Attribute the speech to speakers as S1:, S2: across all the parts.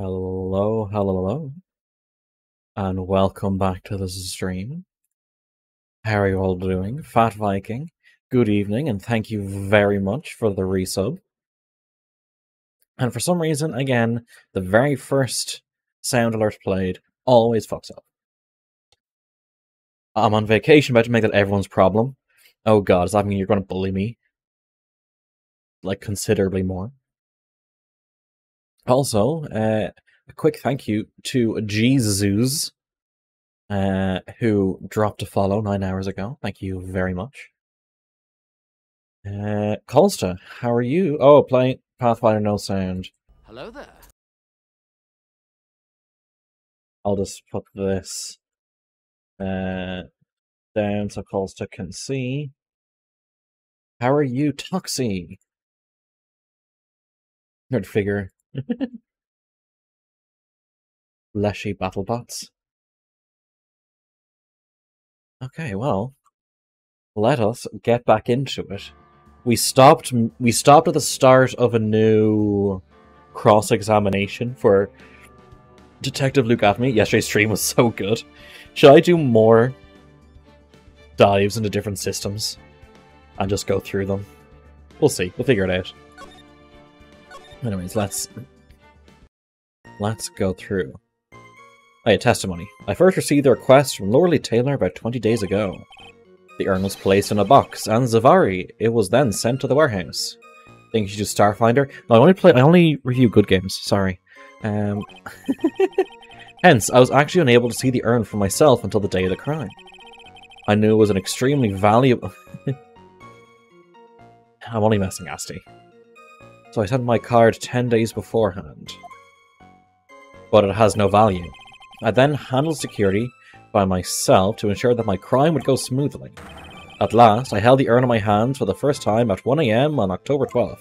S1: Hello, hello, hello, and welcome back to the stream. How are you all doing? Fat Viking, good evening, and thank you very much for the resub. And for some reason, again, the very first sound alert played always fucks up. I'm on vacation, about to make that everyone's problem. Oh god, does that mean you're going to bully me? Like, considerably more. Also, a quick thank you to Jesus, who dropped a follow 9 hours ago. Thank you very much. Colsta, how are you? Oh, playing Pathfinder no sound.
S2: Hello there.
S1: I'll just put this down so Colsta can see. How are you, Toxie? Nerd figure. Leshy BattleBots. Okay, well, let us get back into it. We stopped at the start of a new cross-examination for Detective Luke Atme. Yesterday's stream was so good. Should I do more dives into different systems and just go through them? We'll see. We'll figure it out. Anyways, let's go through. Oh yeah, testimony. I first received the request from Loreley Taylor about 20 days ago. The urn was placed in a box, and Zavari, it was then sent to the warehouse. Think you should do Starfinder? No, I only review good games, sorry. Hence, I was actually unable to see the urn for myself until the day of the crime. I knew it was an extremely valuable... I'm only messing, Asti. So I sent my card 10 days beforehand. But it has no value. I then handled security by myself to ensure that my crime would go smoothly. At last, I held the urn in my hands for the first time at 1 AM on October 12th.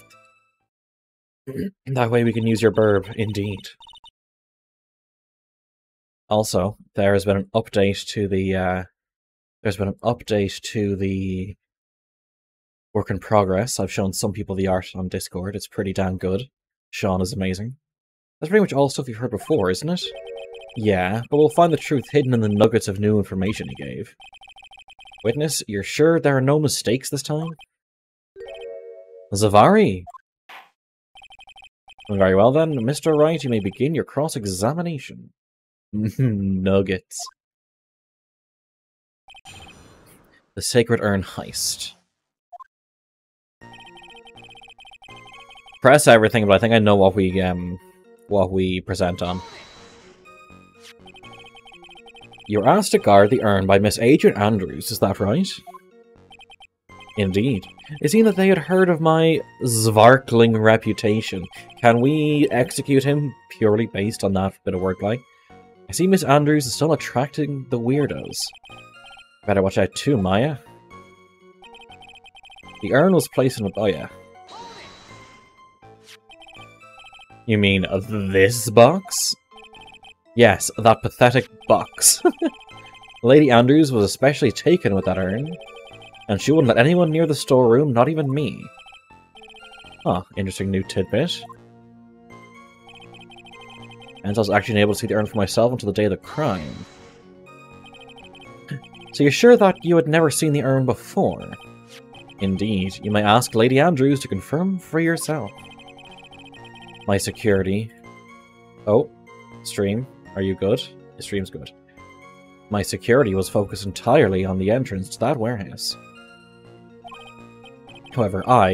S1: That way we can use your burb, indeed. Also, there has been an update to the work in progress. I've shown some people the art on Discord. It's pretty damn good. Sean is amazing. That's pretty much all stuff you've heard before, isn't it? Yeah, but we'll find the truth hidden in the nuggets of new information he gave. Witness, you're sure there are no mistakes this time? Zavari! Very well then, Mr. Wright, you may begin your cross-examination. Nuggets. The Sacred Urn Heist. Press everything, but I think I know what we present on. You're asked to guard the urn by Miss Adrian Andrews, is that right? Indeed. It seemed that they had heard of my svarkling reputation. Can we execute him purely based on that bit of wordplay? I see Miss Andrews is still attracting the weirdos. Better watch out too, Maya. The urn was placed in a... Oh, yeah. You mean this box? Yes, that pathetic box. Lady Andrews was especially taken with that urn, and she wouldn't let anyone near the storeroom, not even me. Huh, interesting new tidbit. And I was actually unable to see the urn for myself until the day of the crime. So you're sure that you had never seen the urn before? Indeed, you may ask Lady Andrews to confirm for yourself. My security... Oh, stream. Are you good? The stream's good. My security was focused entirely on the entrance to that warehouse. However, How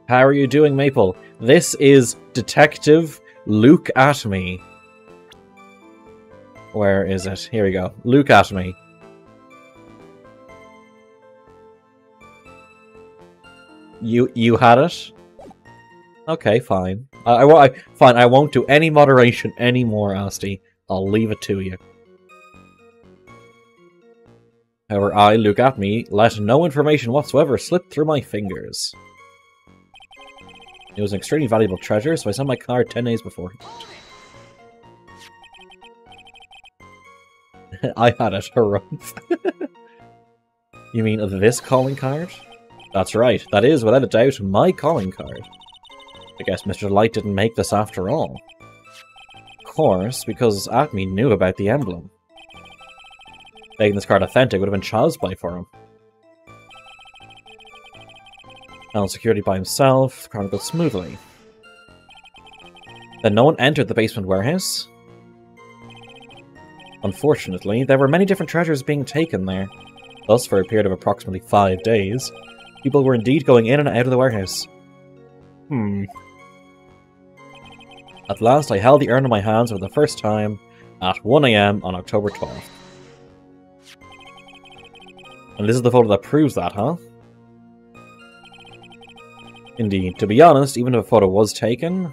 S1: are you doing, Maple? This is Detective Luke Atme. Where is it? Here we go. Luke Atme. You had it? Okay, fine. Fine, I won't do any moderation anymore, Asti. I'll leave it to you. However, I, Luke Atme, let no information whatsoever slip through my fingers. It was an extremely valuable treasure, so I sent my card 10 days before. I had it, harumph. You mean this calling card? That's right, that is, without a doubt, my calling card. I guess Mr. Light didn't make this after all. Of course, because Acme knew about the emblem. Making this card authentic would have been child's play for him. Handled security by himself, the crime goes smoothly. Then no one entered the basement warehouse. Unfortunately, there were many different treasures being taken there. Thus, for a period of approximately 5 days, people were indeed going in and out of the warehouse. At last, I held the urn in my hands for the first time at 1 AM on October 12th. And this is the photo that proves that, huh? Indeed. To be honest, even if a photo was taken,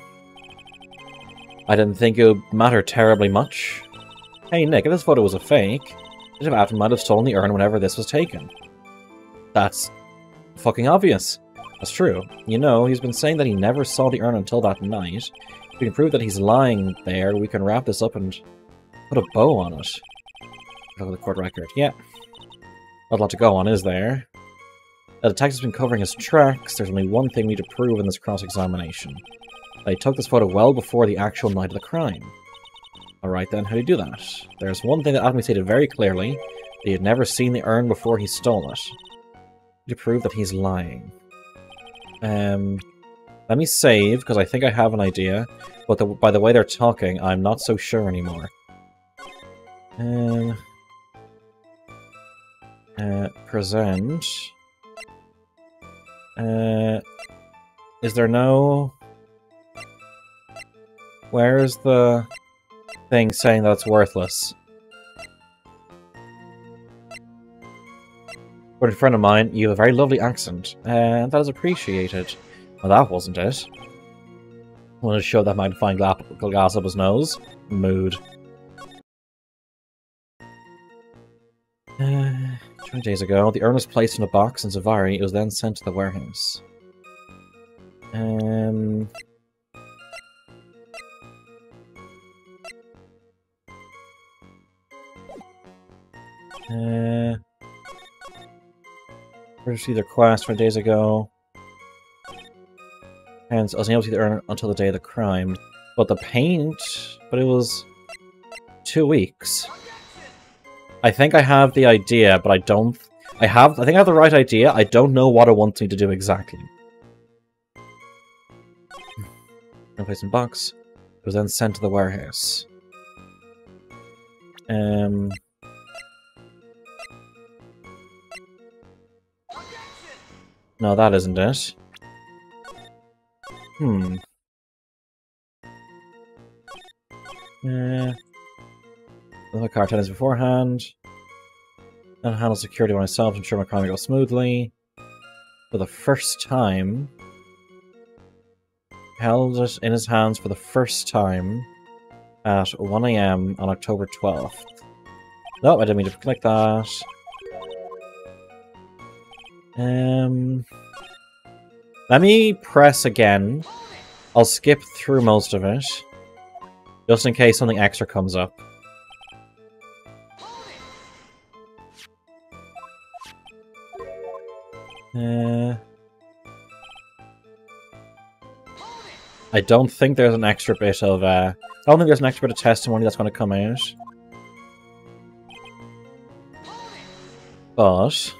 S1: I didn't think it would matter terribly much. Hey Nick, if this photo was a fake, Detective Afton might have stolen the urn whenever this was taken. That's fucking obvious. That's true. You know, he's been saying that he never saw the urn until that night. If we can prove that he's lying there, we can wrap this up and put a bow on it. Look at the court record. Yeah. Not a lot to go on, is there? The detective's been covering his tracks. There's only one thing we need to prove in this cross-examination. They took this photo well before the actual night of the crime. Alright then, how do you do that? There's one thing that Acme stated very clearly, that he had never seen the urn before he stole it. To prove that he's lying. Let me save, because I think I have an idea, but by the way they're talking, I'm not so sure anymore. Present. Is there no... Where's the thing saying that it's worthless? For a friend of mine, you have a very lovely accent, and that is appreciated. Well, that wasn't it. I wanted to show that magnifying glass up his nose. Mood. 20 days ago, the urn was placed in a box in Zavari. It was then sent to the warehouse. Received a request 20 days ago. Hence, I was unable to see the urn until the day of the crime. But the paint... But it was... 2 weeks. I think I have the idea, but I don't... I think I have the right idea. I don't know what it wants me to do exactly. Placed in box. It was then sent to the warehouse. No, that isn't it. Look at car attendants beforehand. And handle security by myself to ensure my crime goes smoothly. For the first time. Held it in his hands for the first time at 1 AM on October 12th. No, I didn't mean to click that. Let me press again. I'll skip through most of it. Just in case something extra comes up. I don't think there's an extra bit of, I don't think there's an extra bit of testimony that's going to come out. But...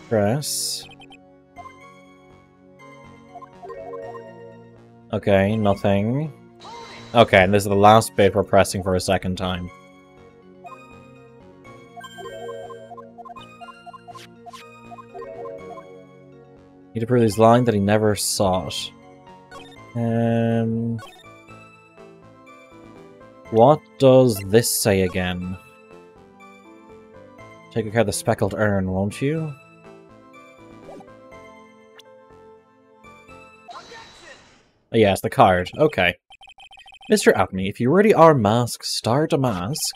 S1: press. Okay, nothing. Okay, and this is the last bit we're pressing for a second time. Need to prove he's lying that he never saw it. What does this say again? Take good care of the speckled urn, won't you? Oh, yes, the card. Okay. Mr. Abney, if you really are Mask Star Damask,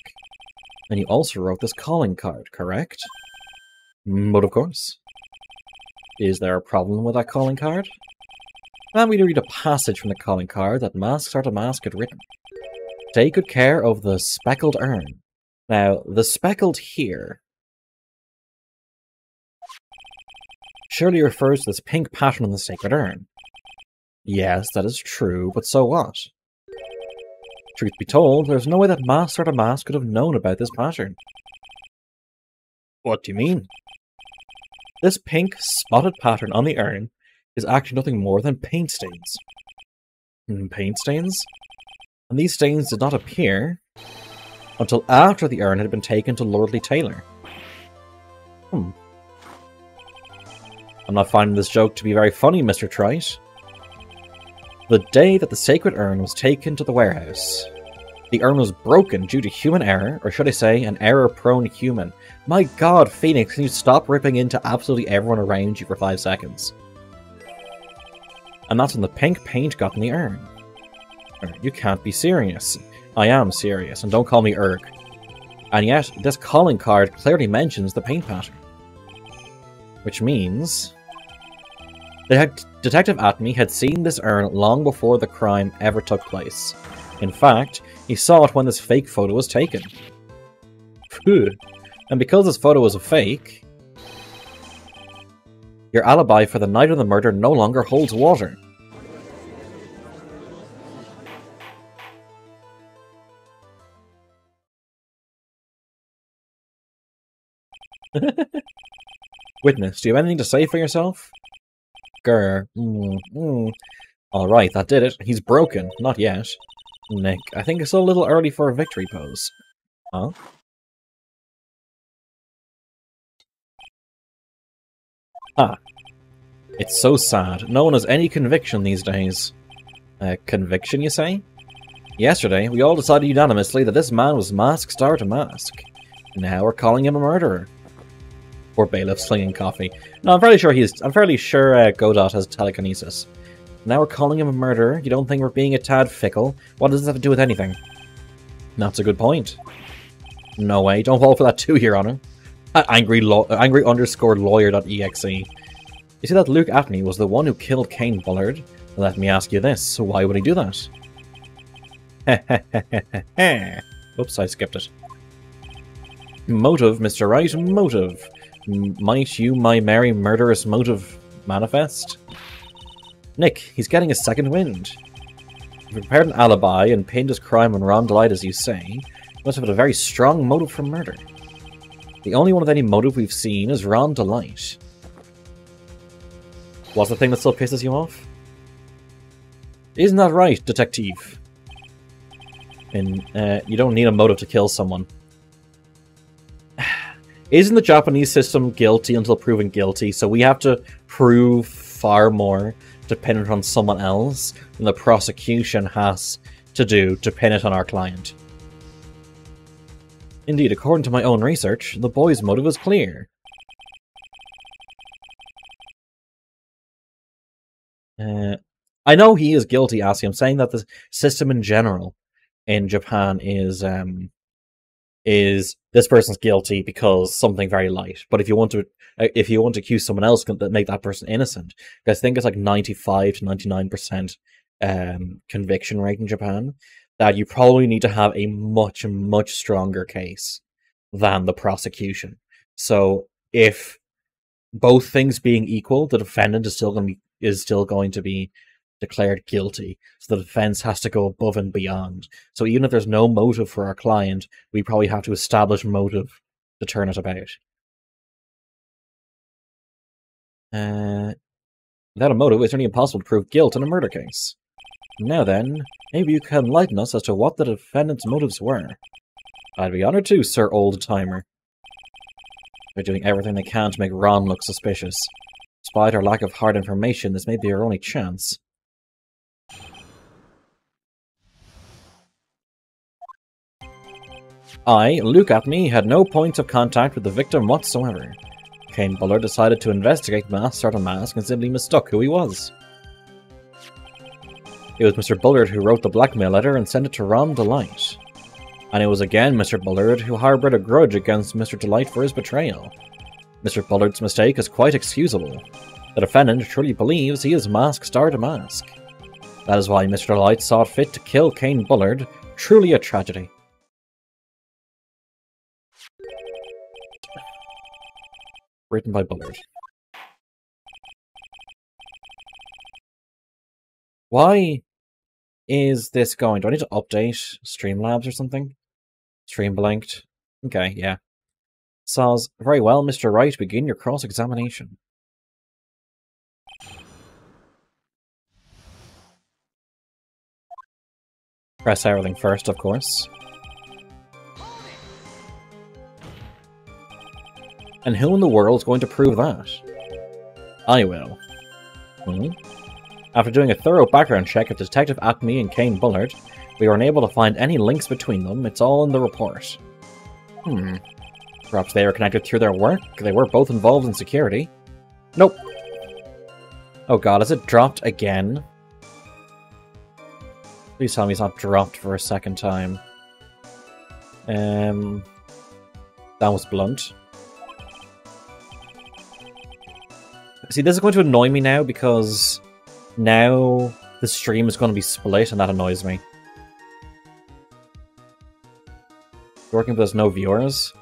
S1: then you also wrote this calling card, correct? But of course. Is there a problem with that calling card? Allow me to read a passage from the calling card that Mask Star Damask had written. Take good care of the speckled urn. Now, the speckled here... Surely refers to this pink pattern on the sacred urn. Yes, that is true, but so what? Truth be told, there's no way that Master the Mask could have known about this pattern. What do you mean? This pink, spotted pattern on the urn is actually nothing more than paint stains. Paint stains? And these stains did not appear until after the urn had been taken to Lordly Taylor. I'm not finding this joke to be very funny, Mr. Trite. The day that the sacred urn was taken to the warehouse, the urn was broken due to human error, or should I say, an error-prone human. My god, Phoenix, can you stop ripping into absolutely everyone around you for 5 seconds? And that's when the pink paint got in the urn. You can't be serious. I am serious, and don't call me Erg. And yet, this calling card clearly mentions the paint pattern. Which means... Detective Atme had seen this urn long before the crime ever took place. In fact, he saw it when this fake photo was taken. Phew. And because this photo was a fake, your alibi for the night of the murder no longer holds water. Witness, do you have anything to say for yourself? Grr. Alright, that did it. He's broken. Not yet. Nick, I think it's a little early for a victory pose. Huh? Ah. It's so sad. No one has any conviction these days. Conviction, you say? Yesterday, we all decided unanimously that this man was Mask Star to Mask. Now we're calling him a murderer. Or bailiff slinging coffee. No, I'm fairly sure Godot has telekinesis. Now we're calling him a murderer. You don't think we're being a tad fickle? What does this have to do with anything? That's a good point. No way. Don't fall for that too, Your Honor. Angry_lawyer.exe. You see that Luke Atney was the one who killed Cain Bullard? Let me ask you this. Why would he do that? Oops, I skipped it. Motive, Mr. Wright, motive. Might you, my merry murderous motive, manifest? Nick, he's getting a second wind. If you prepared an alibi and pinned his crime on Ron Delight, as you say, he must have had a very strong motive for murder. The only one with any motive we've seen is Ron Delight. What's the thing that still pisses you off? Isn't that right, detective? And, you don't need a motive to kill someone. Isn't the Japanese system guilty until proven guilty, so we have to prove far more dependent on someone else than the prosecution has to do to pin it on our client? Indeed, according to my own research, the boy's motive is clear. I know he is guilty, Assi. I'm saying that the system in general in Japan is this person's guilty because something very light. But if you want to accuse someone else, make that person innocent. Because I think it's like 95 to 99% conviction rate in Japan. That you probably need to have a much, much stronger case than the prosecution. So if both things being equal, the defendant is still going to be declared guilty. So the defense has to go above and beyond. So even if there's no motive for our client, we probably have to establish motive to turn it about. Without a motive, it's nearly impossible to prove guilt in a murder case. Now then, maybe you can enlighten us as to what the defendant's motives were. I'd be honored to, Sir Old-Timer. They're doing everything they can to make Ron look suspicious. Despite our lack of hard information, this may be our only chance. I, Luke Atney, had no points of contact with the victim whatsoever. Cain Bullard decided to investigate Mask to Mask and simply mistook who he was. It was Mr. Bullard who wrote the blackmail letter and sent it to Ron Delight. And it was again Mr. Bullard who harbored a grudge against Mr. Delight for his betrayal. Mr. Bullard's mistake is quite excusable. The defendant truly believes he is Mask Star to Mask. That is why Mr. Delight saw fit to kill Cain Bullard. Truly a tragedy. Written by Bullard. Why is this going? Do I need to update Streamlabs or something? Stream blinked. Okay, yeah. Saws, very well, Mr. Wright, begin your cross-examination. Press everything first, of course. And who in the world is going to prove that? I will. After doing a thorough background check of Detective Acme and Kane Bullard, we were unable to find any links between them. It's all in the report. Perhaps they are connected through their work? They were both involved in security. Nope. Oh god, is it dropped again? Please tell me it's not dropped for a second time. That was blunt. See, this is going to annoy me now because now the stream is going to be split and that annoys me. Working but there's no viewers.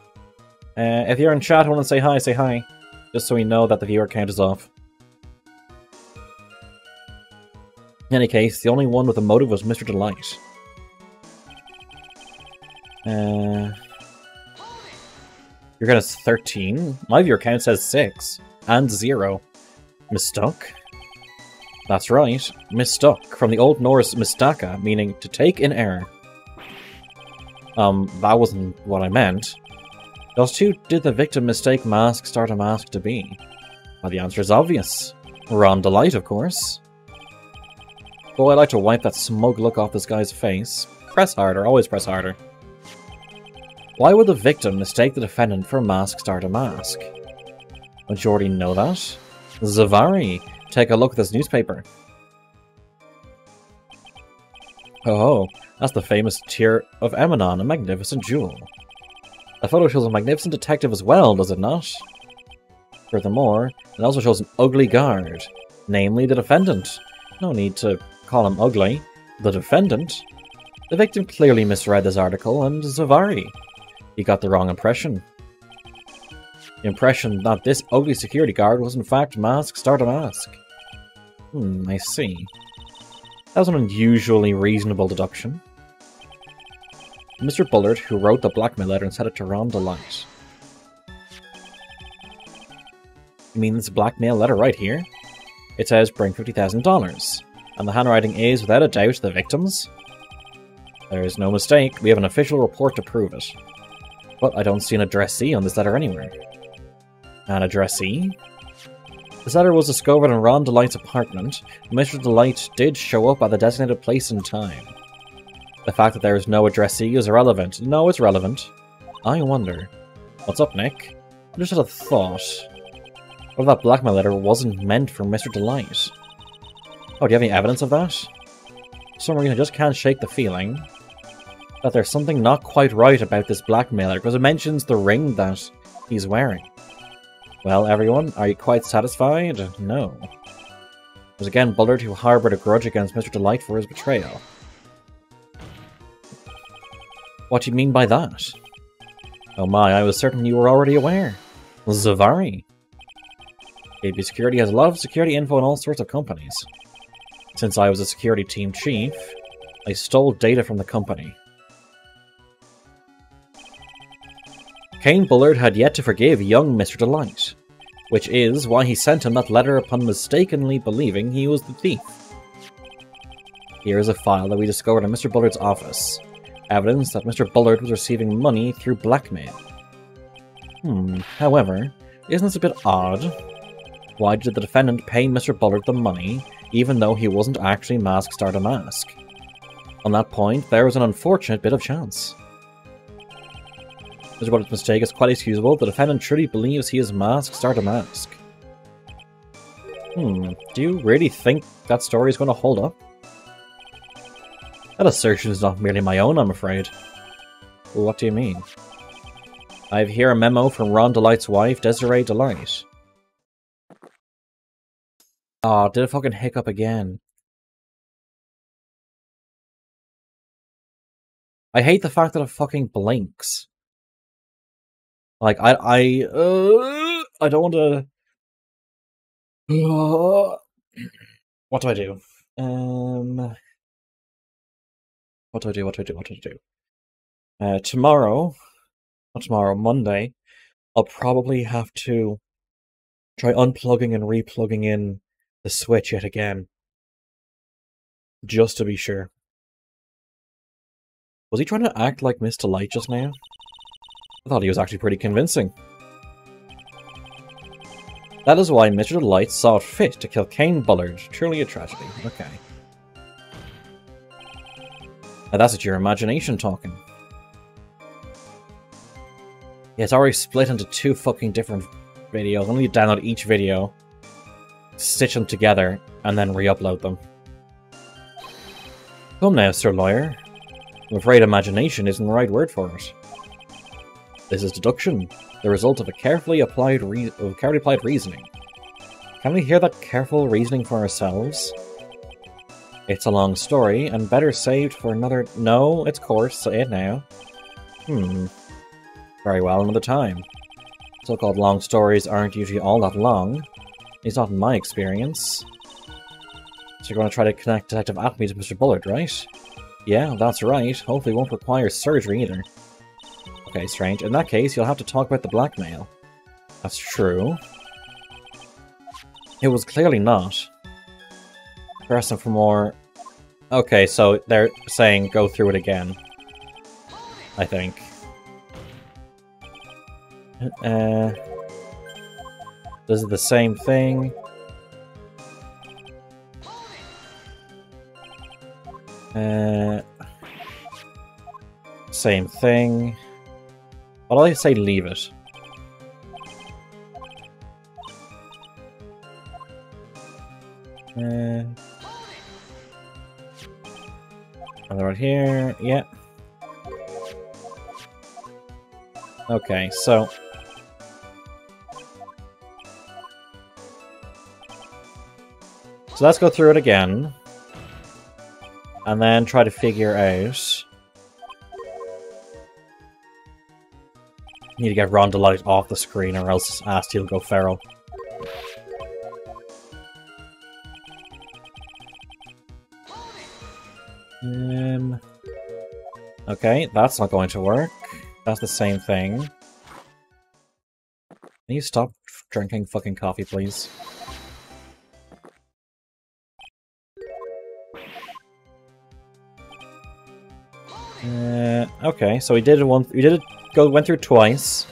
S1: If you're in chat and want to say hi, say hi. Just so we know that the viewer count is off. In any case, the only one with a motive was Mr. Delight. Your count is 13. My viewer count says 6. And 0. Mistook? That's right. Mistook, from the Old Norse mistaka, meaning to take in error. That wasn't what I meant. Just who did the victim mistake Mask Starter Mask to be? Well, the answer is obvious. Ron Delight, of course. Boy, I'd like to wipe that smug look off this guy's face. Press harder, always press harder. Why would the victim mistake the defendant for Mask Starter Mask? Don't you already know that? Zavari, take a look at this newspaper. Oh, that's the famous Tear of Emanon, a magnificent jewel. The photo shows a magnificent detective as well, does it not? Furthermore, it also shows an ugly guard, namely the defendant. No need to call him ugly. The defendant? The victim clearly misread this article, and Zavari. He got the wrong impression. The impression that this ugly security guard was in fact Mask Starter Mask. I see. That was an unusually reasonable deduction. Mr. Bullard, who wrote the blackmail letter and sent it to Ron Delight. You mean this blackmail letter right here? It says bring $50,000, and the handwriting is, without a doubt, the victim's? There is no mistake, we have an official report to prove it. But I don't see an addressee on this letter anywhere. An addressee? This letter was discovered in Ron Delight's apartment. Mr. Delight did show up at the designated place and time. The fact that there is no addressee is irrelevant. No, it's relevant. I wonder. What's up, Nick? I just had a thought. What if that blackmail letter wasn't meant for Mr. Delight? Oh, do you have any evidence of that? For some reason, I just can't shake the feeling that there's something not quite right about this blackmailer, because it mentions the ring that he's wearing. Well, everyone, are you quite satisfied? No. It was again Bullard who harboured a grudge against Mr. Delight for his betrayal. What do you mean by that? Oh my, I was certain you were already aware. Zavari. KB Security has a lot of security info in all sorts of companies. Since I was a security team chief, I stole data from the company. Kane Bullard had yet to forgive young Mr. Delight, which is why he sent him that letter upon mistakenly believing he was the thief. Here is a file that we discovered in Mr. Bullard's office. Evidence that Mr. Bullard was receiving money through blackmail. However, isn't this a bit odd? Why did the defendant pay Mr. Bullard the money, even though he wasn't actually Mask Starter Mask? On that point, there was an unfortunate bit of chance. Mr. Bullard's mistake is quite excusable. The defendant truly believes he is Mask Starter Mask. Do you really think that story is going to hold up? That assertion is not merely my own, I'm afraid. Well, what do you mean? I have here a memo from Ron Delight's wife, Desiree Delight. Aw, did it fucking hiccup again? I hate the fact that it fucking blinks. Like, I don't want to... What do I do? What do I do? What do I do? What do I do? Tomorrow, not tomorrow, Monday, I'll probably have to try unplugging and replugging in the Switch yet again. Just to be sure. Was he trying to act like Mr. Light just now? I thought he was actually pretty convincing. That is why Mr. Light saw fit to kill Kane Bullard. Truly a tragedy. Okay. Now that's your imagination talking. Yeah, it's already split into two fucking different videos. I need to download each video, stitch them together, and then re-upload them. Come now, Sir Lawyer. I'm afraid imagination isn't the right word for it. This is deduction, the result of a carefully applied reasoning. Can we hear that careful reasoning for ourselves? It's a long story, and better saved for another... No, it's coarse, say it now. Very well, another time. So-called long stories aren't usually all that long. At least not in my experience. So you're going to try to connect Detective Atme to Mr. Bullard, right? Yeah, that's right. Hopefully it won't require surgery either. Okay, strange. In that case, you'll have to talk about the blackmail. That's true. It was clearly not. Pressing for more... Okay, so they're saying go through it again. I think. This is the same thing. Same thing. Why do I say leave it? Another one here, yeah. Okay, so... So let's go through it again. And then try to figure out... Need to get Ron Delight off the screen or else his ass he'll go feral. Okay, that's not going to work. That's the same thing. Can you stop drinking fucking coffee, please? Okay, so we did it went through twice.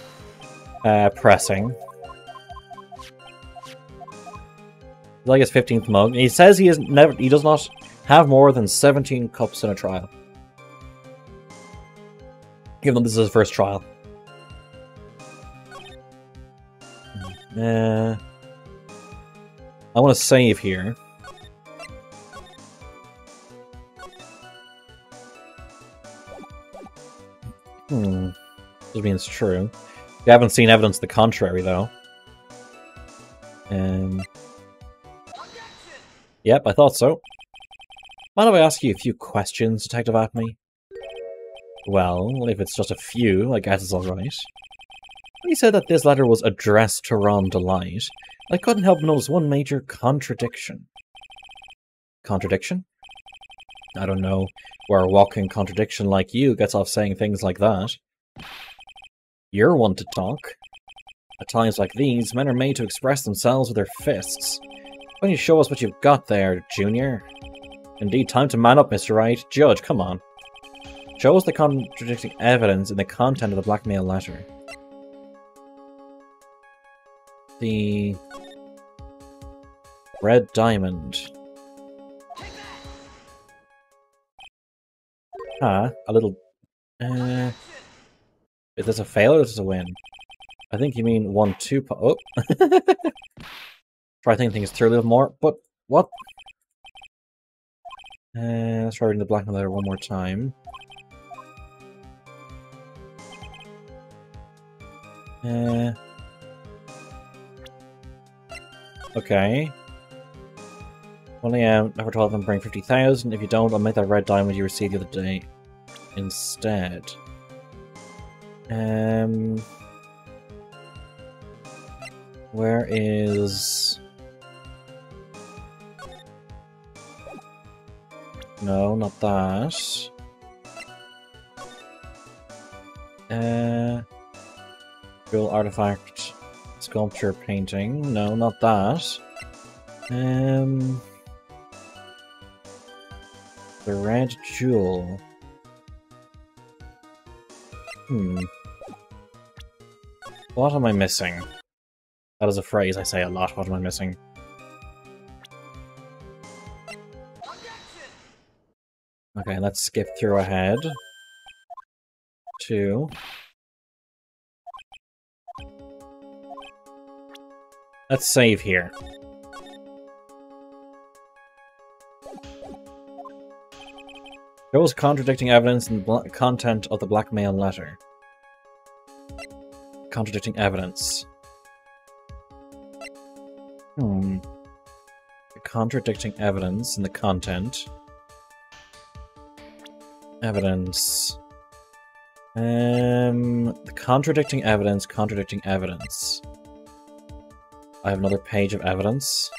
S1: Pressing. Like his 15th mug. He says he does not have more than 17 cups in a trial. Even though this is his first trial. I want to save here. This means true. We haven't seen evidence to the contrary, though. Yep, I thought so. Mind if I ask you a few questions, Detective Atme? Well, if it's just a few, I guess it's alright. When you said that this letter was addressed to Ron Delight, I couldn't help but notice one major contradiction. Contradiction? I don't know where a walking contradiction like you gets off saying things like that. You're one to talk. At times like these, men are made to express themselves with their fists. Why don't you show us what you've got there, Junior? Indeed, time to man up, Mr. Wright. Judge, come on. Show us the contradicting evidence in the content of the blackmail letter. The... Red diamond. Ah, a little... Is this a fail or is this a win? I think you mean 1-2... Oh! Try thinking things through a little more, but... What? Let's try reading the blackmail letter one more time. Okay. Only never told them bring 50,000. If you don't, I'll make that red diamond you received the other day instead. Where is... No, not that. Jewel artifact, sculpture, painting. No, not that. The red jewel. What am I missing? That is a phrase I say a lot. What am I missing? Okay, let's skip through ahead. 2. Let's save here. Shows contradicting evidence in the content of the blackmail letter. Contradicting evidence. The contradicting evidence in the content. Evidence. The contradicting evidence, contradicting evidence. I have another page of evidence.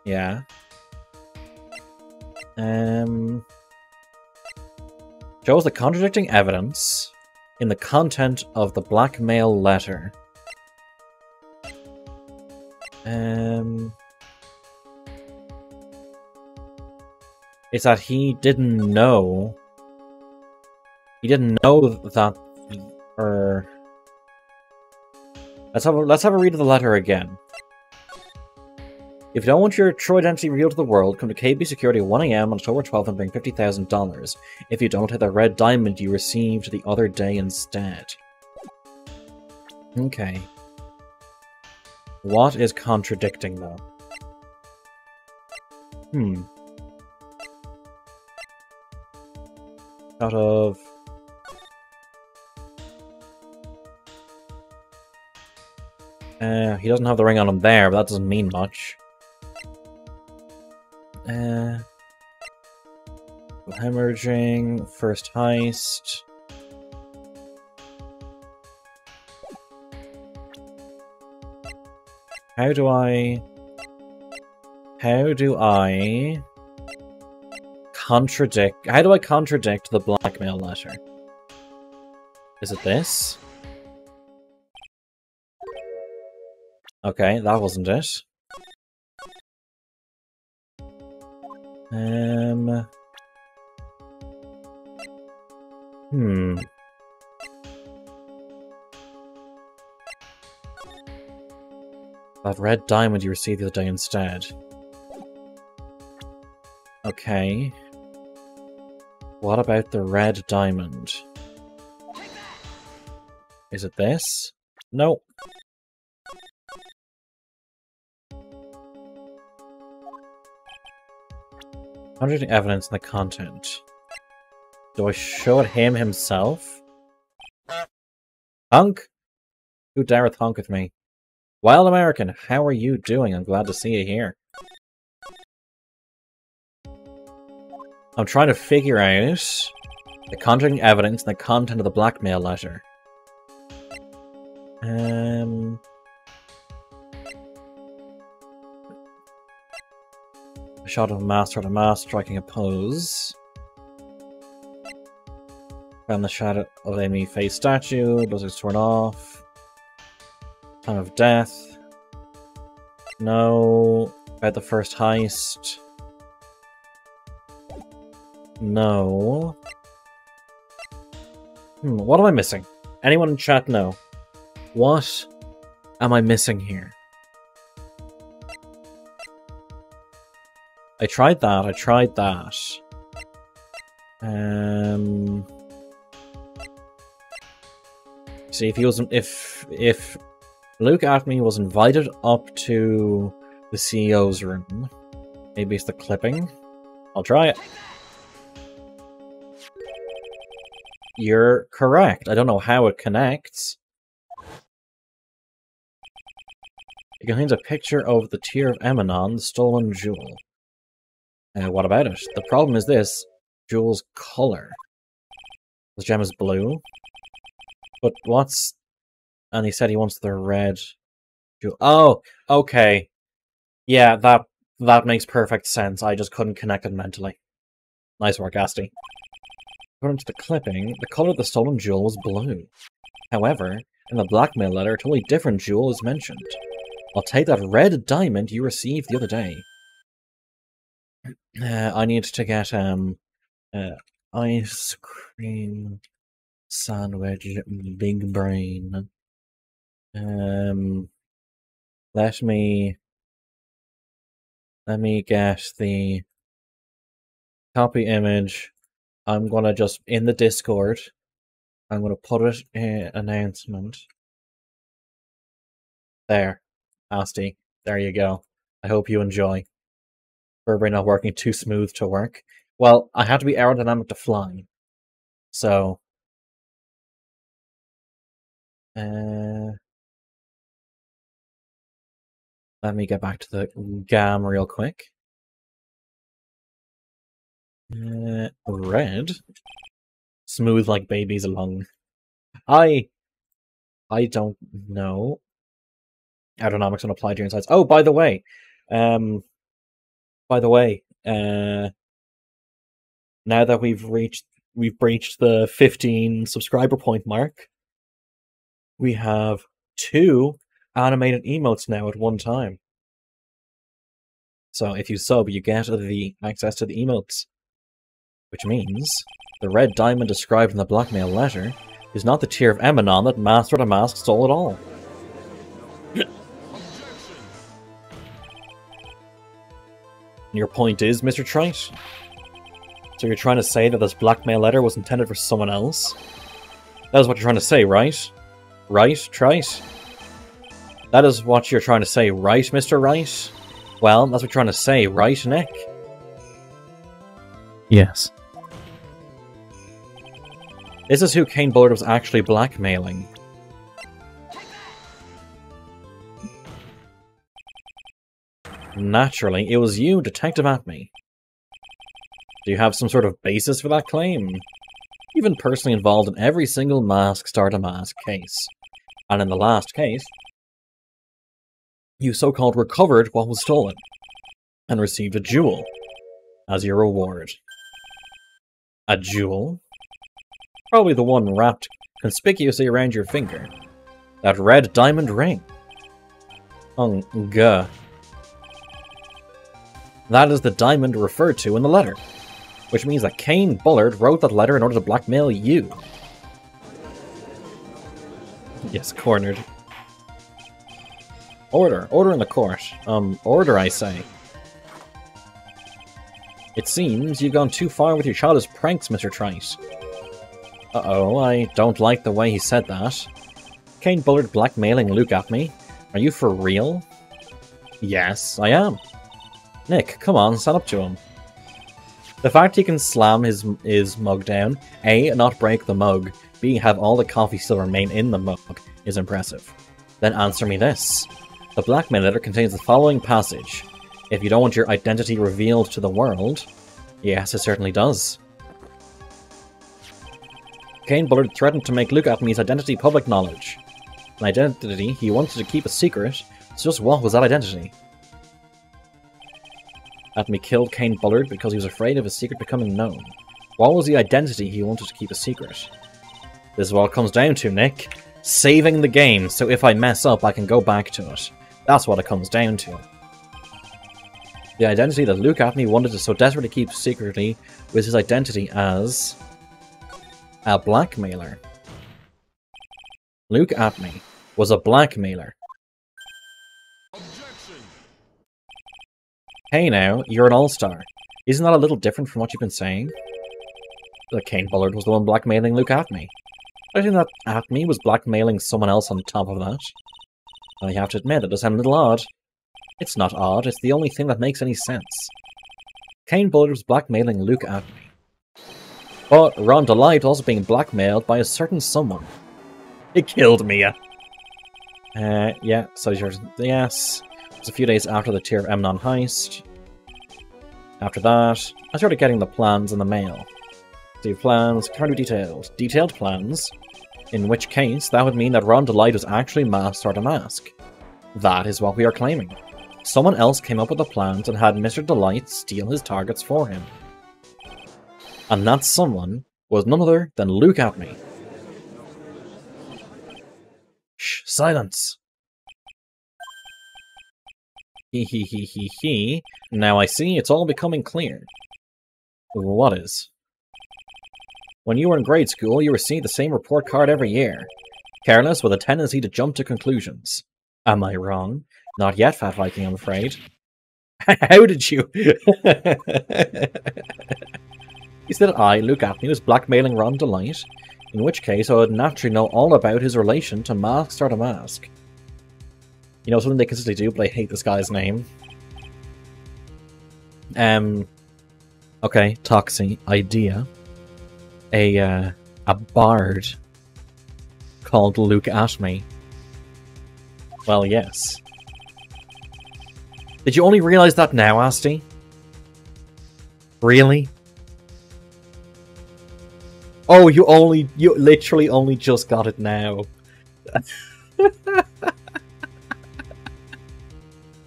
S1: Yeah. Shows the contradicting evidence in the content of the blackmail letter. It's that he didn't know. He didn't know that. Or let's have a read of the letter again. If you don't want your true identity revealed to the world, come to KB Security at 1 AM on October 12th and bring $50,000. If you don't, have the red diamond you received the other day instead. Okay. What is contradicting, though? Out of... he doesn't have the ring on him there, but that doesn't mean much. Hemorrhaging, first heist. How do I contradict the blackmail letter? Is it this? Okay, that wasn't it. That red diamond you received the other day instead. Okay. What about the red diamond? Is it this? Nope. Contradicting evidence in the content. Do I show it him himself? Hunk? Who dareth honk with me? Wild American, how are you doing? I'm glad to see you here. I'm trying to figure out the contradicting evidence and the content of the blackmail letter. A shot of a mask striking a pose. Found the shadow of Amy face statue, buzzers torn off. Time of death. No. About the first heist. No. What am I missing? Anyone in chat know? What am I missing here? I tried that. See, if he wasn't, if Luke Atme was invited up to the CEO's room, maybe it's the clipping. I'll try it. You're correct. I don't know how it connects. It contains a picture of the Tear of Emanon, the stolen jewel. What about it? The problem is this. Jewel's color. The gem is blue. But what's... And he said he wants the red jewel. Oh, okay. Yeah, that That makes perfect sense. I just couldn't connect it mentally. Nice work, Asti. According to the clipping, the color of the stolen jewel was blue. However, in the blackmail letter, a totally different jewel is mentioned. I'll take that red diamond you received the other day. I need to get, ice cream sandwich big brain. Let me get the copy image. I'm gonna just, in the Discord, I'm gonna put it in announcement. There. Asti. There you go. I hope you enjoy. Burberry not working too smooth to work. Well, I have to be aerodynamic to fly. So... let me get back to the GAM real quick. Red? Smooth like baby's lung. I don't know. Aerodynamics don't apply to your insides. Oh, by the way, now that we've breached the 15 subscriber point mark, we have 2 animated emotes now at one time. So if you sub, you get the access to the emotes. Which means the red diamond described in the blackmail letter is not the tear of Emanon that Master the Mask stole at all. Your point is, Mr. Trite? So you're trying to say that this blackmail letter was intended for someone else? That is what you're trying to say, right? Right, Trite? That is what you're trying to say, right, Mr. Wright? Well, that's what you're trying to say, right, Nick? Yes. This is who Kane Bullard was actually blackmailing. Naturally, it was you, Detective Atme. Do you have some sort of basis for that claim? You've been personally involved in every single Mask Stardamask case. And in the last case, you so-called recovered what was stolen, and received a jewel as your reward. A jewel? Probably the one wrapped conspicuously around your finger. That red diamond ring. That is the diamond referred to in the letter. Which means that Kane Bullard wrote that letter in order to blackmail you. Yes, cornered. Order. Order in the court. Order, I say. It seems you've gone too far with your childish pranks, Mr. Trite. Uh-oh, I don't like the way he said that. Kane Bullard blackmailing Luke at me? Are you for real? Yes, I am. Nick, come on, stand up to him. The fact he can slam his mug down, A, not break the mug, B, have all the coffee still remain in the mug, is impressive. Then answer me this. The blackmail letter contains the following passage. If you don't want your identity revealed to the world... Yes, it certainly does. Kane Bullard threatened to make Luke Atme's identity public knowledge. An identity he wanted to keep a secret, so just what was that identity? Atme killed Kane Bullard because he was afraid of his secret becoming known. What was the identity he wanted to keep a secret? This is what it comes down to, Nick. Saving the game, so if I mess up, I can go back to it. That's what it comes down to. The identity that Luke Atme wanted to so desperately keep secretly was his identity as... a blackmailer. Luke Atme was a blackmailer. Hey now, you're an all-star. Isn't that a little different from what you've been saying? That Kane Bullard was the one blackmailing Luke Atme. I think that Atme was blackmailing someone else on top of that. I have to admit, it does sound a little odd. It's not odd, it's the only thing that makes any sense. Kane Bullard was blackmailing Luke Atme. But Ron Delight also being blackmailed by a certain someone. It killed Mia. Yeah, so yes. It was a few days after the Tear of Emanon heist. After that, I started getting the plans in the mail. The plans can't be detailed. Detailed plans? In which case, that would mean that Ron Delight was actually Master the Mask. That is what we are claiming. Someone else came up with the plans and had Mr. Delight steal his targets for him. And that someone was none other than Luke Atney. Shh, silence! He. Now I see it's all becoming clear. What is? When you were in grade school, you received the same report card every year. Careless with a tendency to jump to conclusions. Am I wrong? Not yet, Fat Viking, I'm afraid. How did you? You said that I, Luke Atney, was blackmailing Ron Delight, in which case I would naturally know all about his relation to Mask Star to Mask. You know, something they consistently do, but I hate this guy's name. Okay, Toxie, idea. A bard called Luke Atney. Well, yes. Did you only realize that now, Asti? Really? Oh, you literally only just got it now.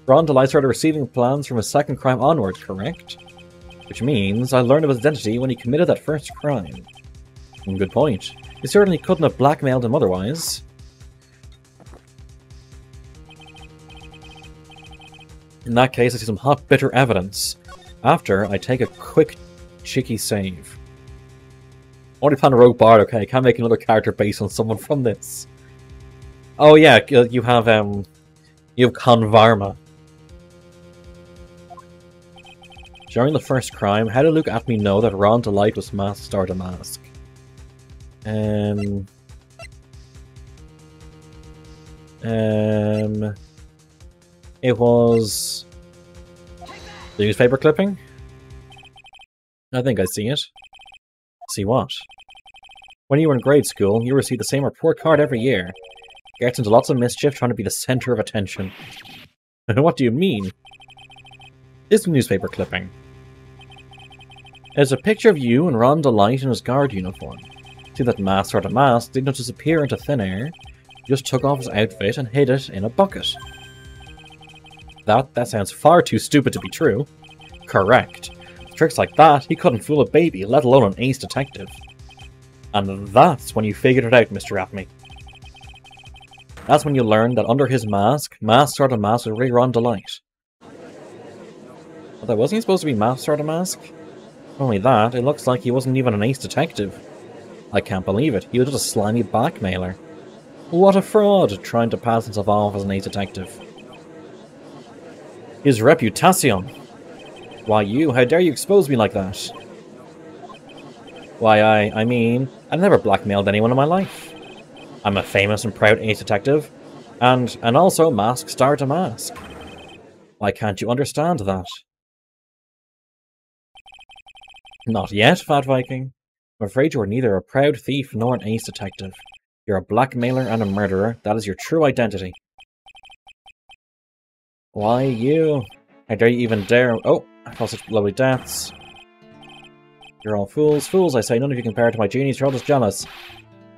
S1: Ron Delight started receiving plans from his second crime onward, correct? Which means I learned of his identity when he committed that first crime. Good point. He certainly couldn't have blackmailed him otherwise. In that case, I see some hot, bitter evidence. After, I take a quick, cheeky save. Only plan a rogue bard, okay, I can't make another character based on someone from this. Oh yeah, you have Convarma. During the first crime, how did Luke Atney know that Ron Delight was Mask Star to Mask? It was the newspaper clipping? I think I see it. See what? When you were in grade school, you received the same report card every year. Gets into lots of mischief trying to be the center of attention. What do you mean? This newspaper clipping. It's a picture of you and Ron Delight in his guard uniform. See that Mask Star to Mask did not disappear into thin air. He just took off his outfit and hid it in a bucket. That sounds far too stupid to be true. Correct. Tricks like that, he couldn't fool a baby, let alone an ace detective. And that's when you figured it out, Mr. Atney. That's when you learned that under his mask, Mask Star to Mask was really Ron Delight. Although, wasn't he supposed to be Mask Star to Mask? Not only that, it looks like he wasn't even an ace detective. I can't believe it, he was just a slimy blackmailer. What a fraud, trying to pass himself off as an ace detective. His reputation. Why how dare you expose me like that? Why I mean, I've never blackmailed anyone in my life. I'm a famous and proud ace detective, and also Mask Star to Mask. Why can't you understand that? Not yet, Fat Viking. I'm afraid you are neither a proud thief nor an ace detective. You're a blackmailer and a murderer. That is your true identity. Why you? How dare you even dare? Oh, I caused such lovely deaths. You're all fools. Fools, I say. None of you compare to my genius. You're all just jealous.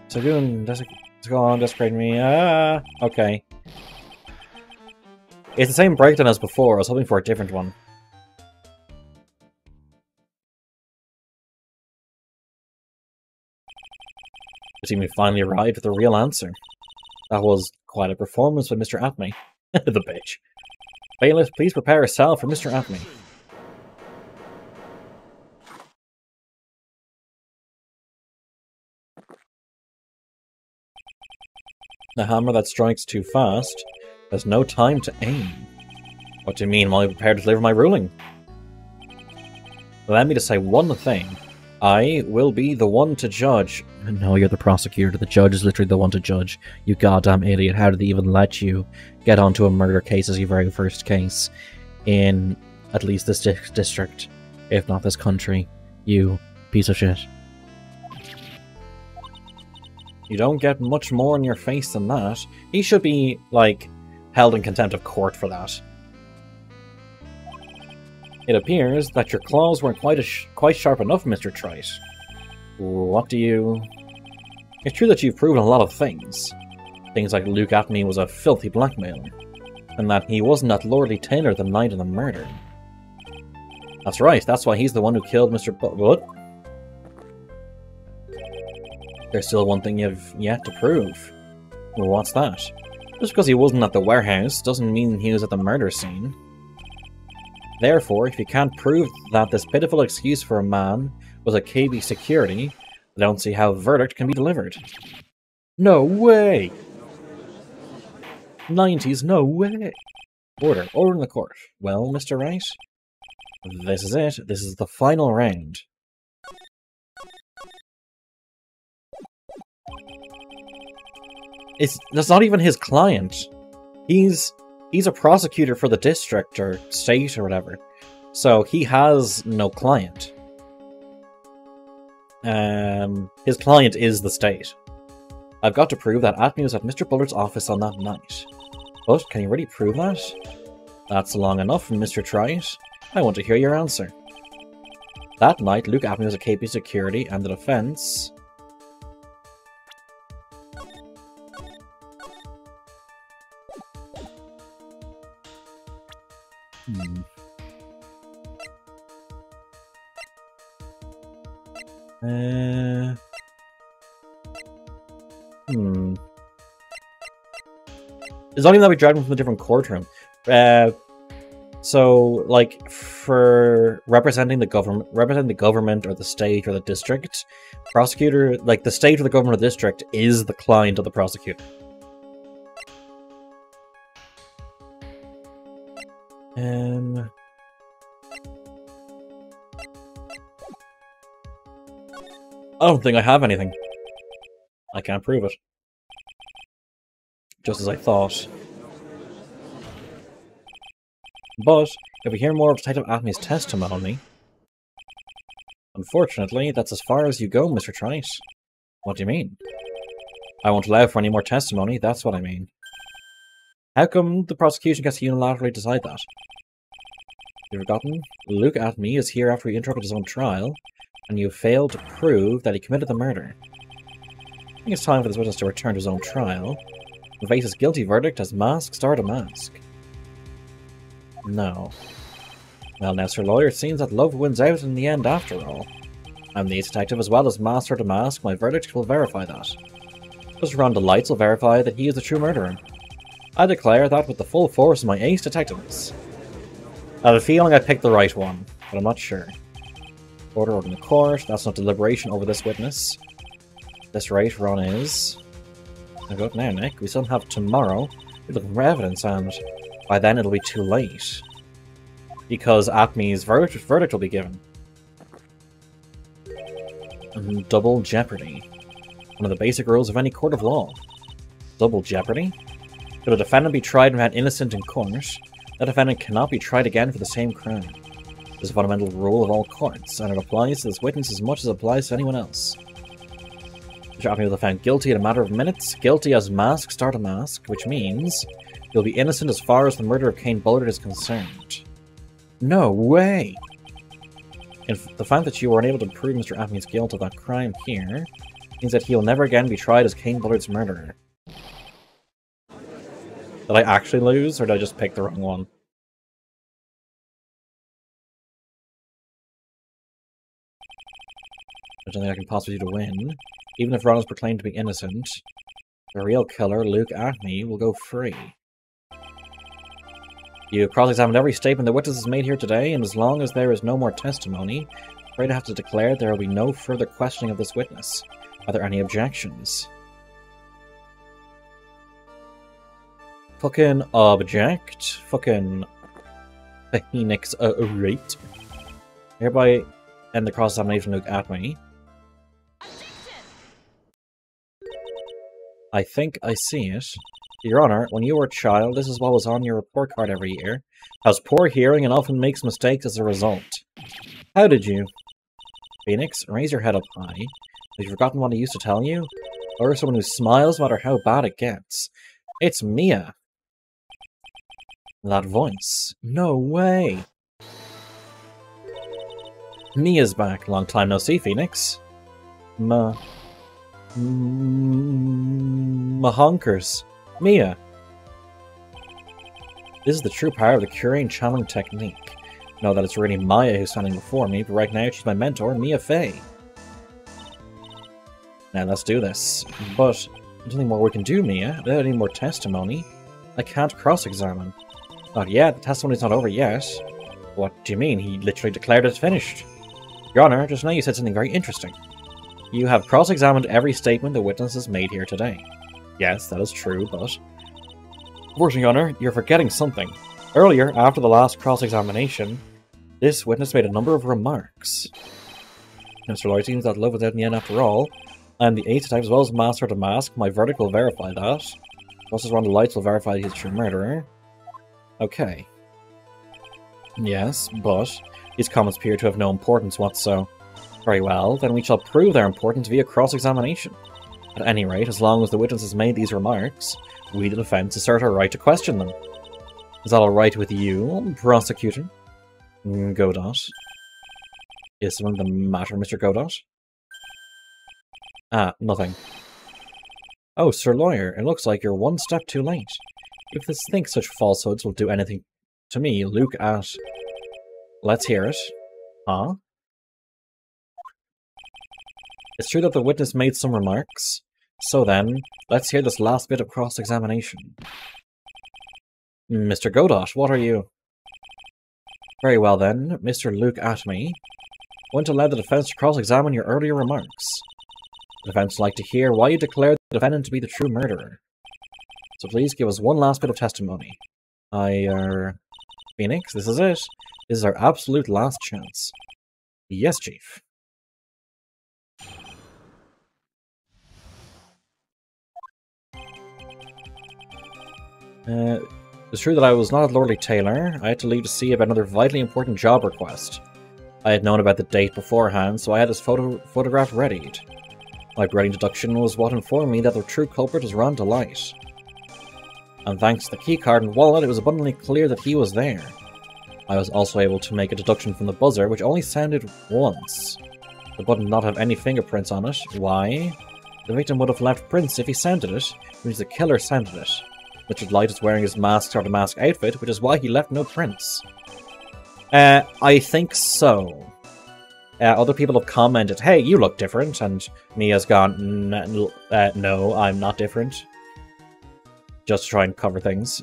S1: So go on, desecrating me. Ah, okay. It's the same breakdown as before. I was hoping for a different one. The team finally arrived with the real answer. That was quite a performance by Mr. Atney. The bitch. Bailiff, please prepare a cell for Mr. Atney. The hammer that strikes too fast has no time to aim. What do you mean, while I prepare to deliver my ruling? Allow me to say one thing. I will be the one to judge. No, you're the prosecutor. The judge is literally the one to judge. You goddamn idiot. How did they even let you get onto a murder case as your very first case in at least this district, if not this country? You piece of shit. You don't get much more in your face than that. He should be, like, held in contempt of court for that. It appears that your claws weren't quite sharp enough, Mr. Trite. What do you... It's true that you've proven a lot of things. Things like Luke Atney was a filthy blackmailer. And that he wasn't that lordly tailor the night of the murder. That's right, that's why he's the one who killed Mr. What? There's still one thing you've yet to prove. Well, what's that? Just because he wasn't at the warehouse doesn't mean he was at the murder scene. Therefore, if you can't prove that this pitiful excuse for a man was a KB security, I don't see how a verdict can be delivered. No way! 90s, no way! Order in the court. Well, Mr. Wright? This is it. This is the final round. That's not even his client. He's a prosecutor for the district or state or whatever. So he has no client. His client is the state. I've got to prove that Atme was at Mr. Bullard's office on that night. But can you really prove that? That's long enough, Mr. Wright. I want to hear your answer. That night, Luke Atme was at KP Security and the defense... It's not even that we dragged him from a different courtroom. So, like, for representing the government or the state or the district, prosecutor, like, the state or the government or the district is the client of the prosecutor. I don't think I have anything. I can't prove it. Just as I thought. But, if we hear more of Detective Atme's testimony... Unfortunately, that's as far as you go, Mr. Wright. What do you mean? I won't allow for any more testimony, that's what I mean. How come the prosecution gets to unilaterally decide that? You've forgotten? Luke Atme is here after he interrupted his own trial, and you failed to prove that he committed the murder. I think it's time for this witness to return to his own trial, and face his guilty verdict as mask star to mask. No. Well now, Sir Lawyer, it seems that love wins out in the end after all. I'm the ace detective as well as master to mask, my verdict will verify that. Just around the lights will verify that he is the true murderer. I declare that with the full force of my ace detectiveness. I have a feeling I picked the right one, but I'm not sure. Order in the court, that's not deliberation over this witness. This right, Ron is... Now go now, Nick. We still have tomorrow. We're looking for evidence, and by then it'll be too late. Because Atme's verdict will be given. Double jeopardy. One of the basic rules of any court of law. Double jeopardy? Should a defendant be tried and found innocent in court, the defendant cannot be tried again for the same crime. This is a fundamental rule of all courts, and it applies to this witness as much as it applies to anyone else. Mr. Atme was found guilty in a matter of minutes, guilty as mask star to mask, which means he'll be innocent as far as the murder of Kane Bullard is concerned. No way! And the fact that you were unable to prove Mr. Atme's guilt of that crime here means that he'll never again be tried as Kane Bullard's murderer. Did I actually lose, or did I just pick the wrong one? There's nothing I can possibly do to win. Even if Ron is proclaimed to be innocent, the real killer, Luke Atme, will go free. You cross-examined every statement the witness has made here today, and as long as there is no more testimony, I'm afraid I have to declare there will be no further questioning of this witness. Are there any objections? Fucking object. Fucking Phoenix rate. Hereby end the cross-examination of Luke Atme. I think I see it. Your Honor, when you were a child, this is what was on your report card every year. Has poor hearing and often makes mistakes as a result. How did you? Phoenix, raise your head up high. Have you forgotten what I used to tell you? Or someone who smiles no matter how bad it gets. It's Mia. That voice. No way. Mia's back. Long time no see, Phoenix. Mahonkers. Mia. This is the true power of the Curain channeling technique. Know that it's really Maya who's standing before me, but right now she's my mentor, Mia Fey. Now let's do this. But there's nothing more we can do, Mia. Without any more testimony, I can't cross-examine. Not yet. The testimony's not over yet. What do you mean? He literally declared it's finished. Your Honor, just now you said something very interesting. You have cross-examined every statement the witness has made here today. Yes, that is true, but... Unfortunately, Your Honor, you're forgetting something. Earlier, after the last cross-examination, this witness made a number of remarks. Mr. Lloyd seems that love was out in the end after all. I'm the ace detective as well as master of the mask. My verdict will verify that. Justice Ron the Lights will verify he's a true murderer. Okay. Yes, but these comments appear to have no importance whatsoever. Very well, then we shall prove their importance via cross-examination. At any rate, as long as the witness has made these remarks, we, the defense, assert our right to question them. Is that alright with you, prosecutor? Godot. Is something the matter, Mr. Godot? Ah, nothing. Oh, Sir Lawyer, it looks like you're one step too late. If this thinks such falsehoods will do anything to me, look at... Let's hear it. Huh? It's true that the witness made some remarks. So then, let's hear this last bit of cross-examination. Mr. Godot, what are you? Very well then, Mr. Luke Atme. I want to allow the defense to cross-examine your earlier remarks. The defense would like to hear why you declared the defendant to be the true murderer. So please give us one last bit of testimony. Phoenix, this is it. This is our absolute last chance. Yes, Chief. It's true that I was not at Lordly Taylor. I had to leave to see about another vitally important job request. I had known about the date beforehand, so I had this photograph readied. My great deduction was what informed me that the true culprit was Ron Delight. And thanks to the keycard and wallet, it was abundantly clear that he was there. I was also able to make a deduction from the buzzer, which only sounded once. The button did not have any fingerprints on it. Why? The victim would have left prints if he sounded it, which means the killer sounded it. Mr. Delight is wearing his mask or the mask outfit, which is why he left no prints. I think so. Other people have commented, hey, you look different, and Mia's gone, no, I'm not different. Just to try and cover things.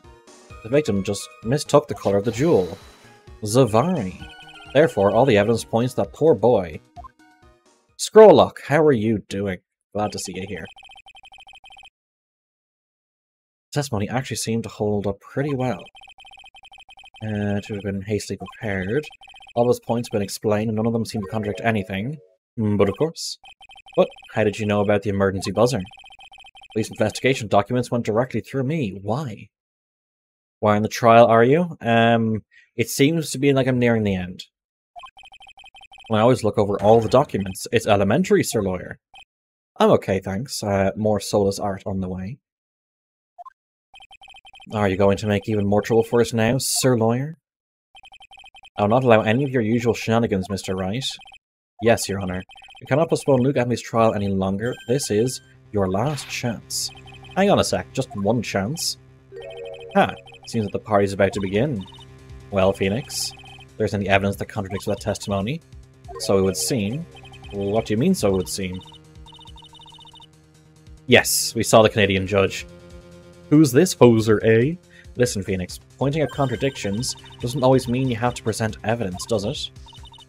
S1: The victim just mistook the color of the jewel. Zavari. Therefore, all the evidence points to that poor boy. Scrollock, how are you doing? Glad to see you here. Testimony actually seemed to hold up pretty well. To have been hastily prepared. All those points have been explained and none of them seem to contradict anything. But of course. But how did you know about the emergency buzzer? Police investigation documents went directly through me. Why? Why in the trial are you? It seems to be like I'm nearing the end. I always look over all the documents. It's elementary, Sir Lawyer. I'm okay, thanks. More soulless art on the way. Are you going to make even more trouble for us now, Sir Lawyer? I will not allow any of your usual shenanigans, Mr. Wright. Yes, Your Honor. We cannot postpone Luke Atme's trial any longer. This is your last chance. Hang on a sec, just one chance? Seems that the party's about to begin. Well, Phoenix, there's any evidence that contradicts that testimony. So it would seem. What do you mean, so it would seem? Yes, we saw the Canadian judge. Who's this hoser, eh? Listen, Phoenix, pointing at contradictions doesn't always mean you have to present evidence, does it?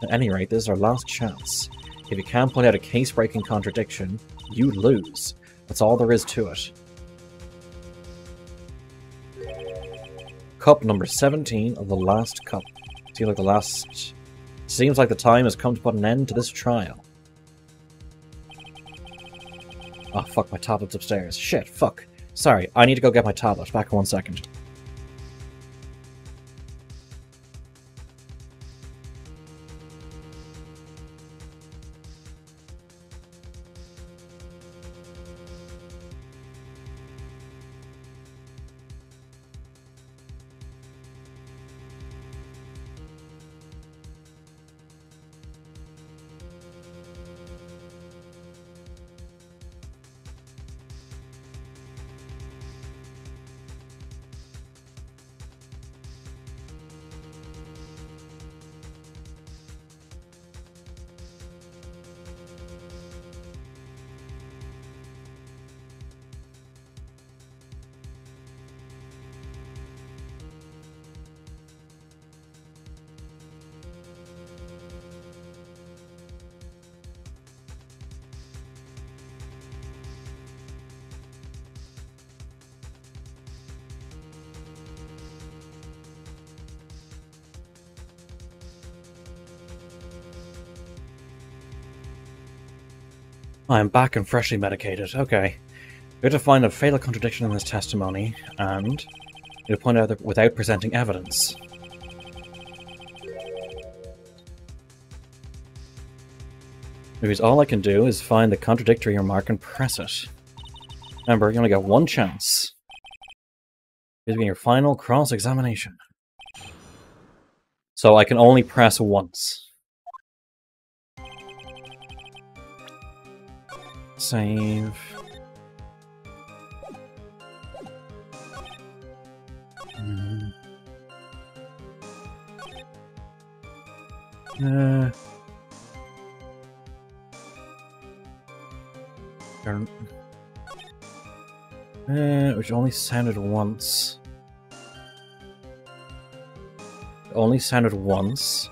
S1: At any rate, this is our last chance. If you can't point out a case-breaking contradiction, you lose. That's all there is to it. Cup number 17 of the last cup. Seems like the time has come to put an end to this trial. Oh, fuck, my tablet's upstairs. Shit, fuck. Sorry, I need to go get my tablet. Back in 1 second. I am back and freshly medicated. Okay. We have to find a fatal contradiction in this testimony, and we point out that without presenting evidence. Because all I can do is find the contradictory remark and press it. Remember, you only got one chance. This will be your final cross-examination. So I can only press once. Save. Which only sounded once. Only sounded once.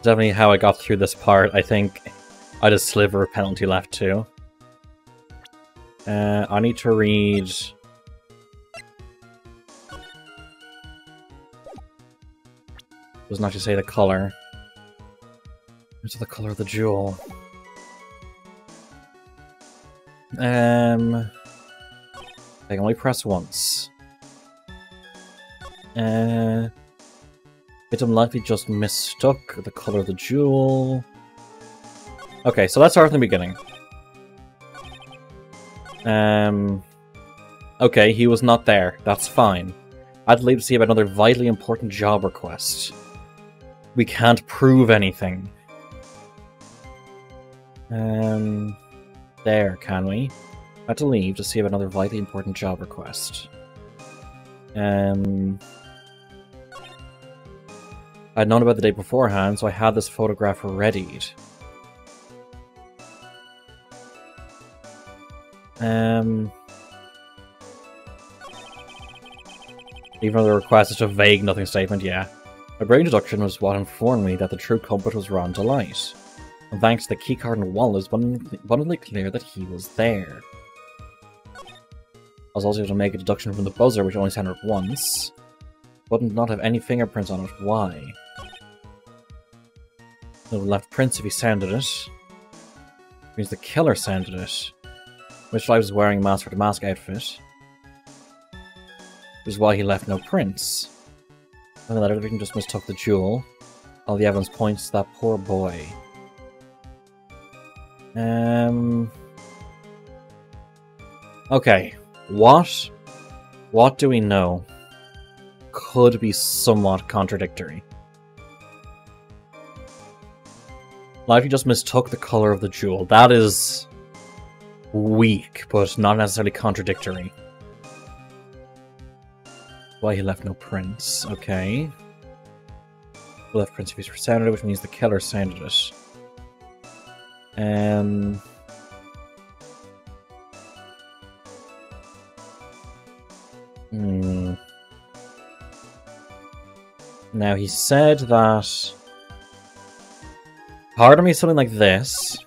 S1: Definitely how I got through this part. I think I had a sliver of penalty left too. I need to read... Doesn't actually say the color. Where's the color of the jewel? I can only press once. It unlikely just mistook the color of the jewel. Okay, so let's start from the beginning. Okay, he was not there. That's fine. I'd leave to see about another vitally important job request. We can't prove anything. There, can we? I had to leave to see about another vitally important job request. I'd known about the day beforehand, so I had this photograph readied. Even though the request is a vague nothing statement, yeah. My brain deduction was what informed me that the true culprit was Ron Delight. And thanks to the keycard and wallet, it's abundantly clear that he was there. I was also able to make a deduction from the buzzer, which only sounded once. But did not have any fingerprints on it. Why? It would have left prints if he sounded it. It means the killer sounded it. Which Light was wearing a mask for the mask outfit. Which is why he left no prints. And that everything just mistook the jewel. All the evidence points to that poor boy. Okay. What do we know? Could be somewhat contradictory. Like he just mistook the color of the jewel. That is weak, but not necessarily contradictory. Why he left no prints. Okay. He left prints if he sounded it, which means the killer sounded it. Now he said that... Part of me is something like this.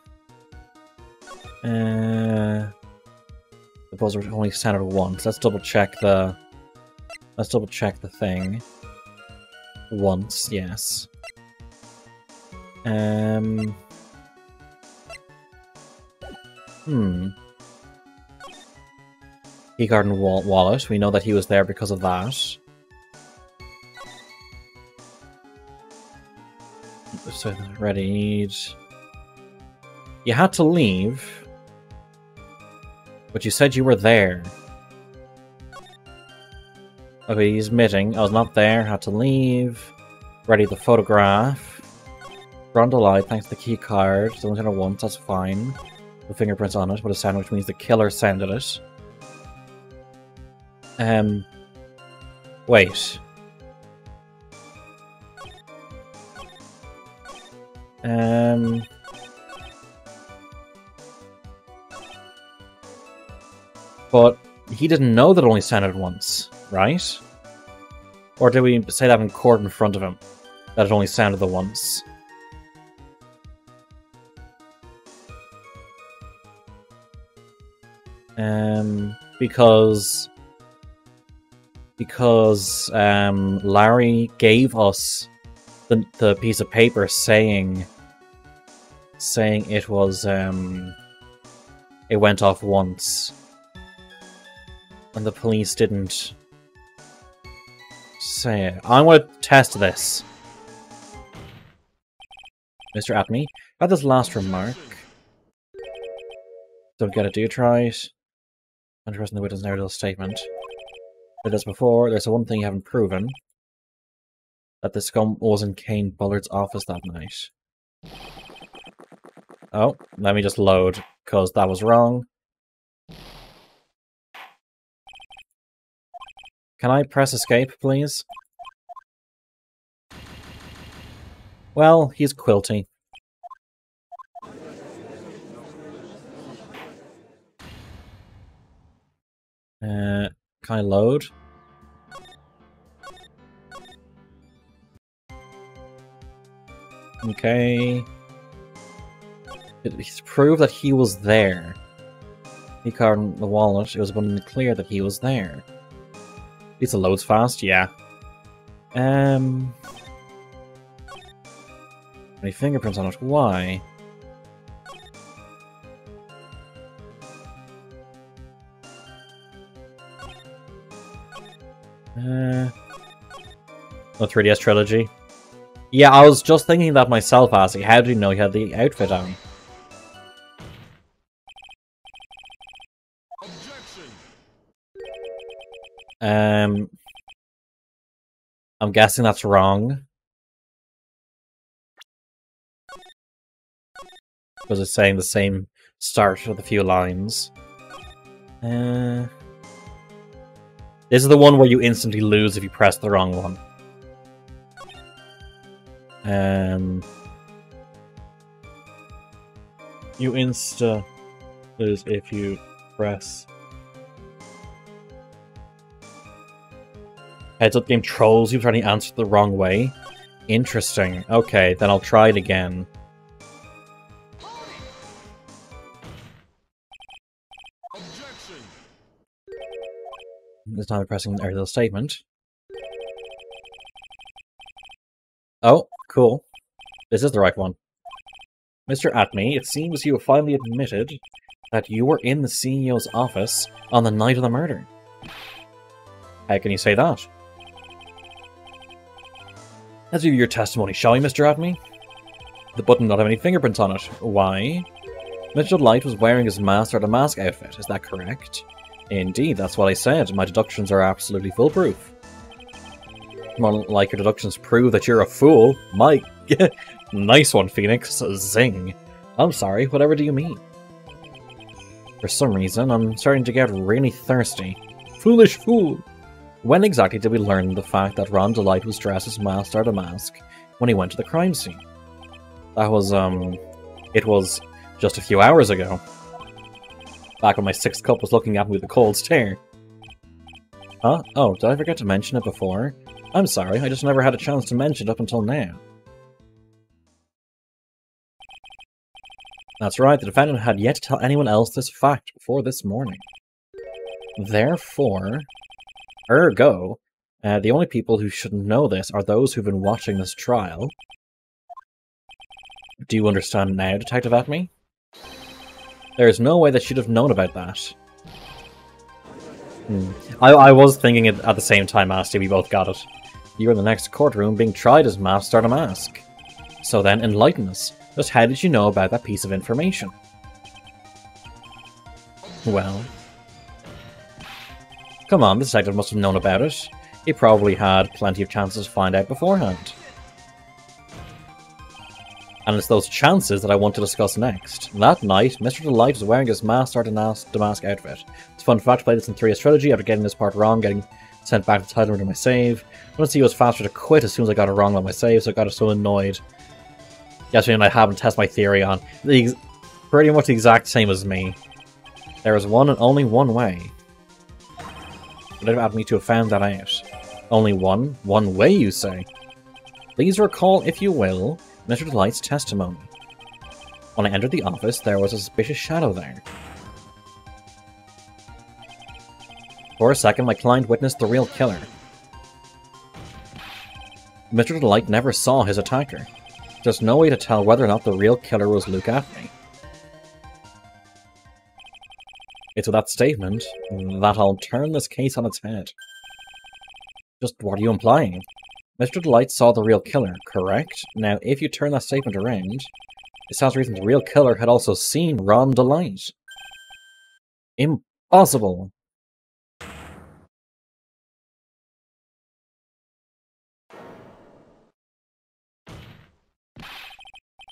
S1: The buzzer only sounded once. Let's double check the... Let's double check the thing. Once, yes. Keycard and wallet. We know that he was there because of that. So ready. You had to leave. But you said you were there. Okay, he's admitting. I was not there, had to leave. Ready the photograph. Brundlelight, thanks to the key card. It's only done it once, that's fine. The fingerprints on it, but a sound which means the killer sounded it. Wait. But he didn't know that it only sounded once, right? Or did we say that in court in front of him? That it only sounded the once? Because Larry gave us the piece of paper saying it was it went off once, and the police didn't say it. I want to test this. Mr. Atme, about this last remark. Don't get it, do you try it? Interesting, the witness narrative statement. Did this before, there's the one thing you haven't proven. That the scum was in Kane Bullard's office that night. Oh, let me just load, because that was wrong. Can I press escape, please? Well, he's Quilty. Can I load? Okay. He's proved that he was there. He card in the wallet. It was abundantly clear that he was there. At least it loads fast, yeah. Any fingerprints on it? Why? The 3DS trilogy. Yeah, I was just thinking that myself, asking, how did you know he had the outfit on? I'm guessing that's wrong. Because it's saying the same start with a few lines. This is the one where you instantly lose if you press the wrong one. You insta lose if you press. Heads up game trolls you trying to answer the wrong way. Interesting. Okay, then I'll try it again. This time I'm pressing an earlier statement. Oh, cool. This is the right one. Mr. Atme, it seems you have finally admitted that you were in the CEO's office on the night of the murder. How can you say that? Let's review your testimony, shall we, Mr. Atme? The button not have any fingerprints on it. Why? Mr. Light was wearing his mask or the mask outfit, is that correct? Indeed, that's what I said. My deductions are absolutely foolproof. More like your deductions prove that you're a fool. My... Nice one, Phoenix. Zing. I'm sorry, whatever do you mean? For some reason, I'm starting to get really thirsty. Foolish fool! When exactly did we learn the fact that Ron Delight was dressed as Master the Mask when he went to the crime scene? That was, it was just a few hours ago. Back when my sixth cup was looking at me with a cold stare. Huh? Oh, did I forget to mention it before? I'm sorry, I just never had a chance to mention it up until now. That's right, the defendant had yet to tell anyone else this fact before this morning. Therefore, ergo, the only people who should know this are those who've been watching this trial. Do you understand now, Detective Atme? There is no way that she'd have known about that. I was thinking it at the same time, Asti, we both got it. You're in the next courtroom being tried as Master the Mask. So then, enlighten us. Just how did you know about that piece of information? Well... Come on, the detective must have known about it. He probably had plenty of chances to find out beforehand. And it's those chances that I want to discuss next. That night, Mr. Delight was wearing his Master the Mask outfit. It's a fun fact to play this in 3DS Trilogy after getting this part wrong, getting sent back the title into my save. I want to see it was faster to quit as soon as I got it wrong on my save, so I got so annoyed. Yesterday I haven't tested my theory on. Pretty much the exact same as me. There is one and only one way. Would have had me to have found that out. Only one way, you say? Please recall, if you will, Mr. Delight's testimony. When I entered the office, there was a suspicious shadow there. For a second, my client witnessed the real killer. Mr. Delight never saw his attacker. There's no way to tell whether or not the real killer was Luke Athney. It's with that statement that I'll turn this case on its head. Just what are you implying? Mr. Delight saw the real killer, correct? Now, if you turn that statement around, it stands to reason the real killer had also seen Ron Delight. Impossible!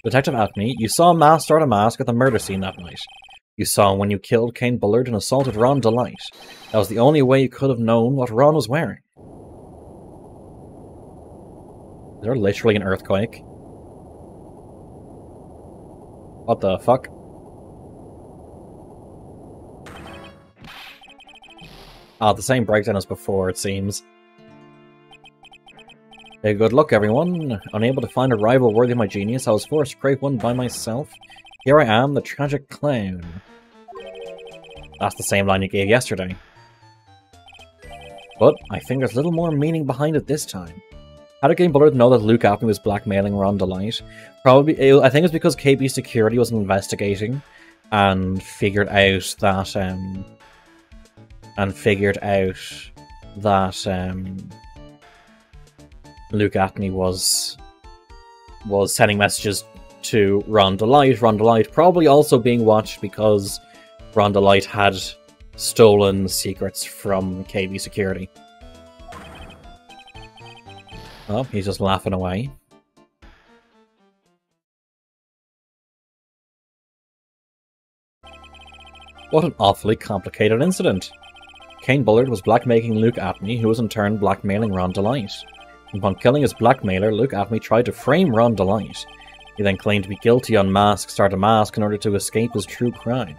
S1: Detective Atney, you saw a mask start a mask at the murder scene that night. You saw him when you killed Kane Bullard and assaulted Ron Delight. That was the only way you could have known what Ron was wearing. Is there literally an earthquake? What the fuck? Ah, the same breakdown as before, it seems. Hey, good luck, everyone. Unable to find a rival worthy of my genius, I was forced to create one by myself. Here I am, the tragic clown. That's the same line you gave yesterday. But I think there's a little more meaning behind it this time. How did Kane Bullard know that Luke Athney was blackmailing Ron Delight? Probably, I think it's because KB Security was investigating and figured out that, Luke Athney was sending messages to Ron Delight. Ron Delight probably also being watched because Ron Delight had stolen secrets from KB Security. Oh, he's just laughing away. What an awfully complicated incident. Kane Bullard was blackmailing Luke Athney, who was in turn blackmailing Ron Delight. Upon killing his blackmailer, Luke Athney tried to frame Ron Delight. He then claimed to be guilty on Start a Mask in order to escape his true crime.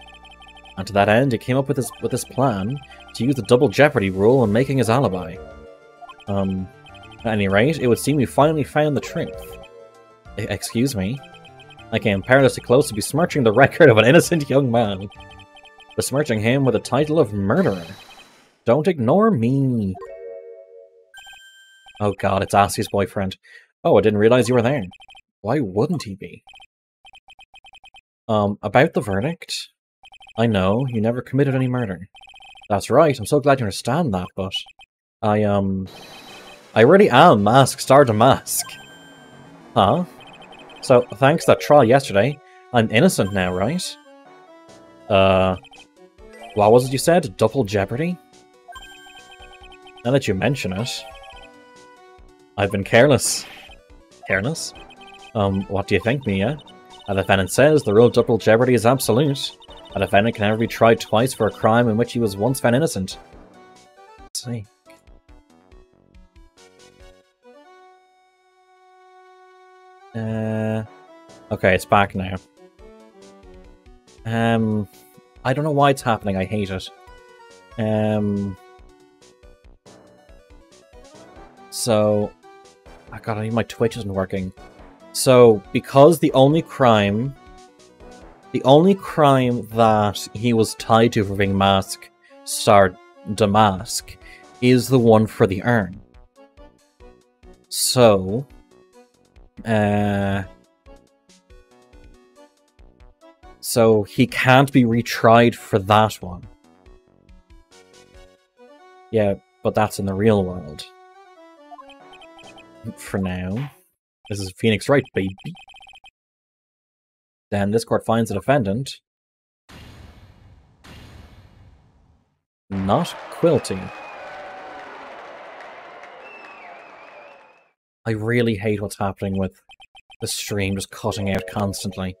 S1: And to that end, he came up with this plan to use the double jeopardy rule in making his alibi. At any rate, it would seem we finally found the truth. Excuse me? I came perilously close to besmirching the record of an innocent young man. Besmirching him with the title of murderer. Don't ignore me. Oh god, it's Assie's boyfriend. Oh, I didn't realize you were there. Why wouldn't he be? About the verdict? I know, you never committed any murder. That's right, I'm so glad you understand that, but... I really am Star to Mask. Huh? So, thanks to that trial yesterday, I'm innocent now, right? What was it you said? Double jeopardy? Now that you mention it... I've been careless. Careless? What do you think, Mia? A defendant says the rule of double jeopardy is absolute. A defendant can never be tried twice for a crime in which he was once found innocent. Let's see. Okay, it's back now. I don't know why it's happening, I hate it. So... Oh god, I think my Twitch isn't working. So, because the only crime that he was tied to for being Star Damask is the one for the urn. So, so he can't be retried for that one. Yeah, but that's in the real world. For now. This is Phoenix Wright, baby. Then this court finds the defendant not guilty. I really hate what's happening with the stream just cutting out constantly.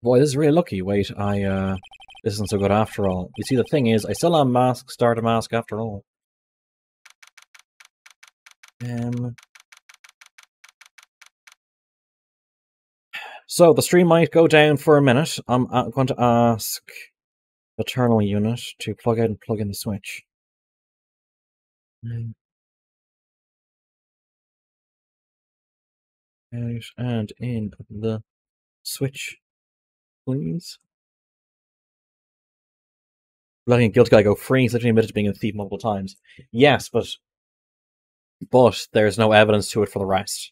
S1: Boy, this is really lucky. Wait, this isn't so good after all. You see, the thing is, I still am Star to Mask after all. So, the stream might go down for a minute. I'm going to ask the terminal unit to plug out and plug in the switch. Out and in the switch, please. letting a guilty guy go free, he's literally admitted to being a thief multiple times. Yes, but there's no evidence to it for the rest.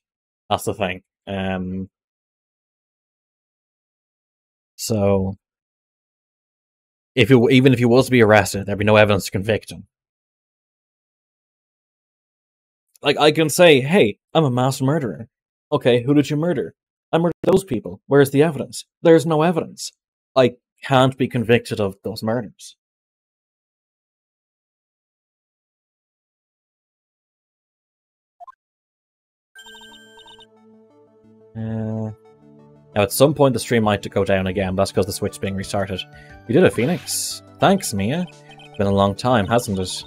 S1: That's the thing. So even if he was to be arrested, there'd be no evidence to convict him. Like, I can say, hey, I'm a mass murderer. Okay, who did you murder? I murdered those people. Where's the evidence? There's no evidence. I can't be convicted of those murders. Now, at some point, the stream might go down again, but that's because the Switch's being restarted. You did it, Phoenix. Thanks, Mia. It's been a long time, hasn't it?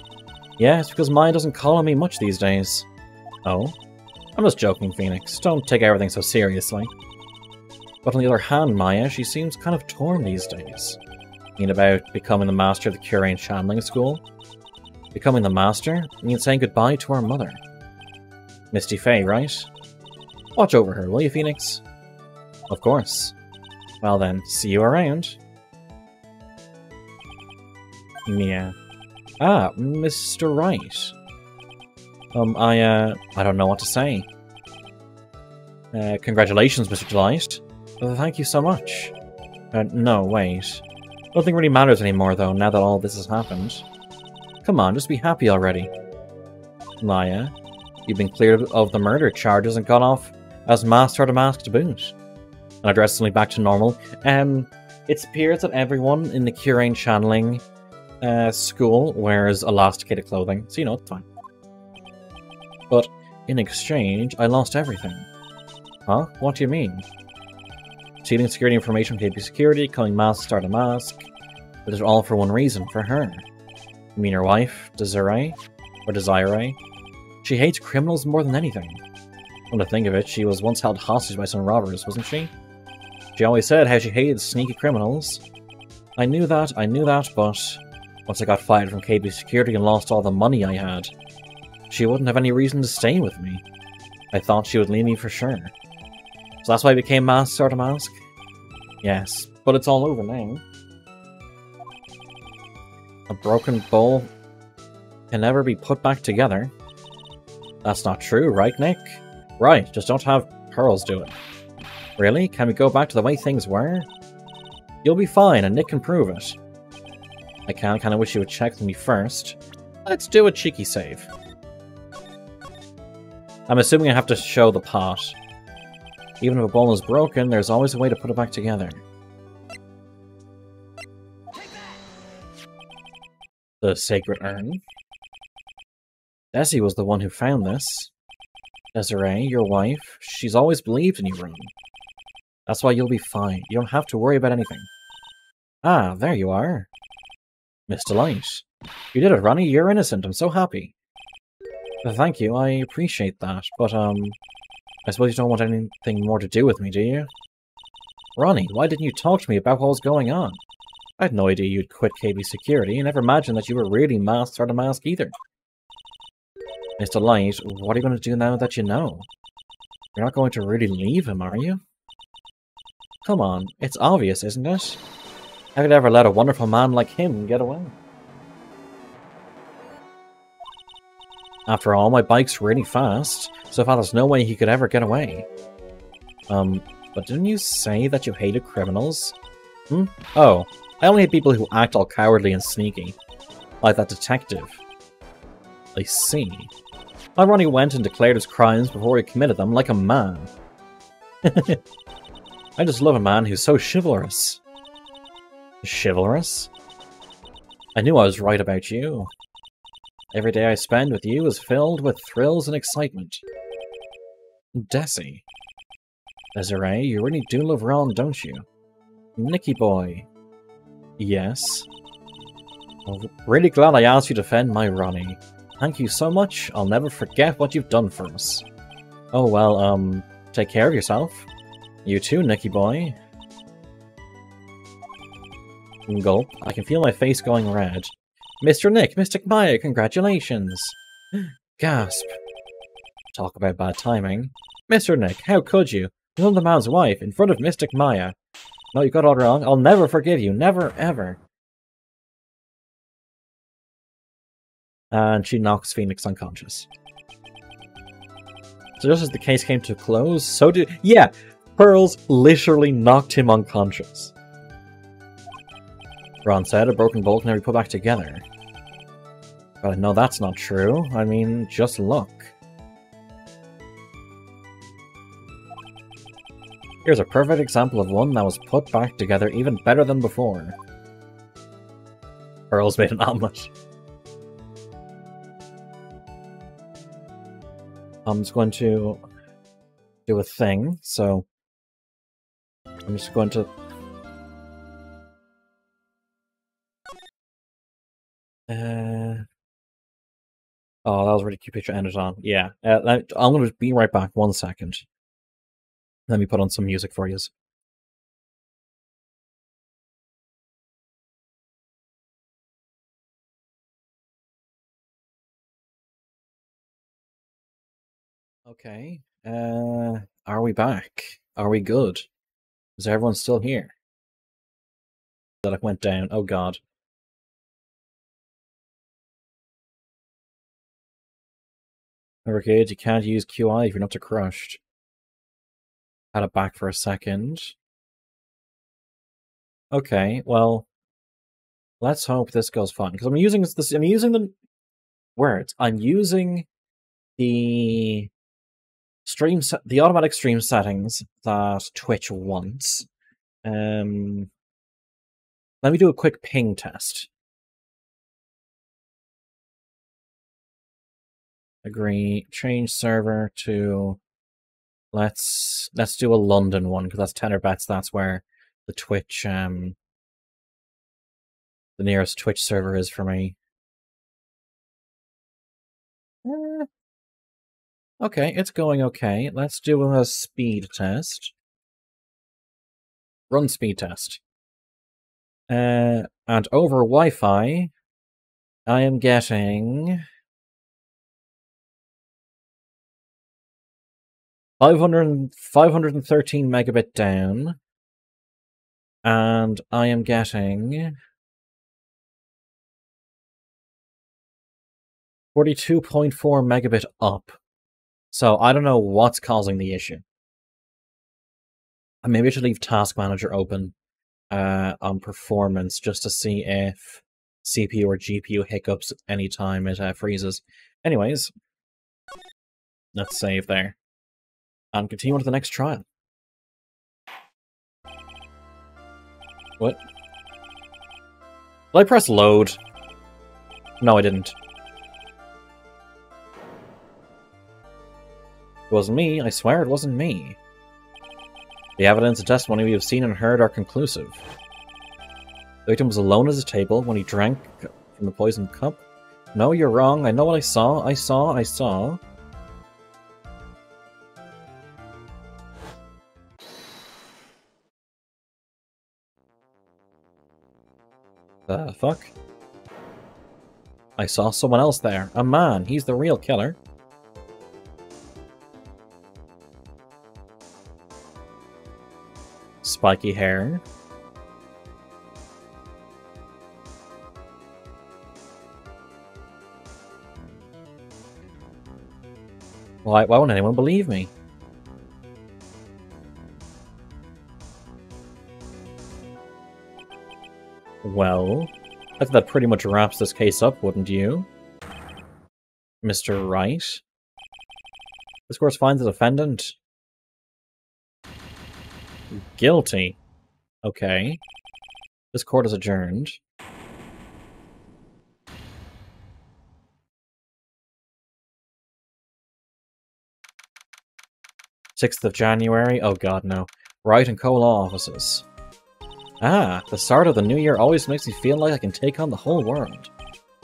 S1: Yeah, it's because Maya doesn't call on me much these days. Oh? I'm just joking, Phoenix. Don't take everything so seriously. But on the other hand, Maya, she seems kind of torn these days. Mean about becoming the master of the Curain Channeling School? Becoming the master means saying goodbye to our mother. Misty Faye, right? Watch over her, will you, Phoenix? Of course. Well then, see you around. Yeah. Ah, Mr. Wright. I don't know what to say. Congratulations, Mr. Delight. Thank you so much. No, wait. Nothing really matters anymore, though, now that all this has happened. Come on, just be happy already. Maya, you've been cleared of the murder charges and gone off as Master of the Mask to boot. And our dress is suddenly back to normal. It appears that everyone in the Curain Channeling school wears elasticated clothing, so you know, it's fine. But in exchange, I lost everything. Huh? What do you mean? Stealing security information from KB Security, calling Master to Mask. But it's all for one reason, for her. You mean her wife, Desiree? Or Desiree? She hates criminals more than anything. Come to think of it, she was once held hostage by some robbers, wasn't she? She always said how she hated sneaky criminals. I knew that, but once I got fired from KB Security and lost all the money I had, she wouldn't have any reason to stay with me. I thought she would leave me for sure. So that's why I became Master of the Mask? Yes, but it's all over now. A broken bowl can never be put back together. That's not true, right, Nick? Right, just don't have Pearls do it. Really? Can we go back to the way things were? You'll be fine, and Nick can prove it. I kinda wish you would check with me first. Let's do a cheeky save. I'm assuming I have to show the pot. Even if a bowl is broken, there's always a way to put it back together. The sacred urn. Desi was the one who found this. Desiree, your wife, she's always believed in you, Ron. That's why you'll be fine. You don't have to worry about anything. Ah, there you are. Miss Delight. You did it, Ronnie. You're innocent. I'm so happy. Thank you. I appreciate that. But, I suppose you don't want anything more to do with me, do you? Ronnie, why didn't you talk to me about what was going on? I had no idea you'd quit KB Security. I never imagined that you were really Master of the Mask either. Mr. Light, what are you going to do now that you know? You're not going to really leave him, are you? Come on, it's obvious, isn't it? How could I ever let a wonderful man like him get away? After all, my bike's really fast, so far there's no way he could ever get away. But didn't you say that you hated criminals? Oh, I only hate people who act all cowardly and sneaky. Like that detective. I see. My Ronnie went and declared his crimes before he committed them like a man. I just love a man who's so chivalrous. Chivalrous? I knew I was right about you. Every day I spend with you is filled with thrills and excitement. Desi. Desiree, you really do love Ron, don't you? Nicky boy. Yes. Well, really glad I asked you to defend my Ronnie. Thank you so much. I'll never forget what you've done for us. Oh, well, take care of yourself. You too, Nicky boy. Gulp. I can feel my face going red. Mr. Nick, Mystic Maya, congratulations! Gasp. Talk about bad timing. Mr. Nick, how could you? You're the man's wife, in front of Mystic Maya. No, you got it all wrong. I'll never forgive you. Never, ever. and she knocks Phoenix unconscious. So just as the case came to a close, so did... Yeah! Pearls literally knocked him unconscious. Ron said, a broken bolt can never be put back together. But no, that's not true. I mean, just look. Here's a perfect example of one that was put back together even better than before. Pearls made an omelette. I'm just going to do a thing, so I'm just going to... Oh, that was a really cute picture to end it on. Yeah, I'm going to be right back. 1 second. Let me put on some music for you. Okay. Are we back? Are we good? Is everyone still here? That it went down. Oh god. Remember, kids, you can't use QI if you're not too crushed. Had it back for a second. Okay, well, let's hope this goes fine because I'm using this. I'm using the words. I'm using the the automatic stream settings that Twitch wants. Let me do a quick ping test. Agree. Change server to let's do a London one because that's tenor bets. That's where the Twitch the nearest Twitch server is for me. Okay, it's going okay. Let's do a speed test. Run speed test. And over Wi-Fi, I am getting 513 megabit down, and I am getting 42.4 megabit up. So I don't know what's causing the issue. Maybe I should leave Task Manager open on performance just to see if CPU or GPU hiccups anytime it freezes. Anyways, let's save there. And continue on to the next trial. What? Did I press load? No, I didn't. It wasn't me. I swear it wasn't me. The evidence and testimony we have seen and heard are conclusive. The victim was alone at his table when he drank from the poisoned cup. No, you're wrong. I know what I saw. I saw. The fuck? I saw someone else there. A man. He's the real killer. Spiky hair. Why won't anyone believe me? Well, I think that pretty much wraps this case up, wouldn't you? Mr. Wright? This court finds the defendant guilty. Okay. This court is adjourned. '6th of January? Oh god, no. Wright and co-law offices. Ah, the start of the new year always makes me feel like I can take on the whole world.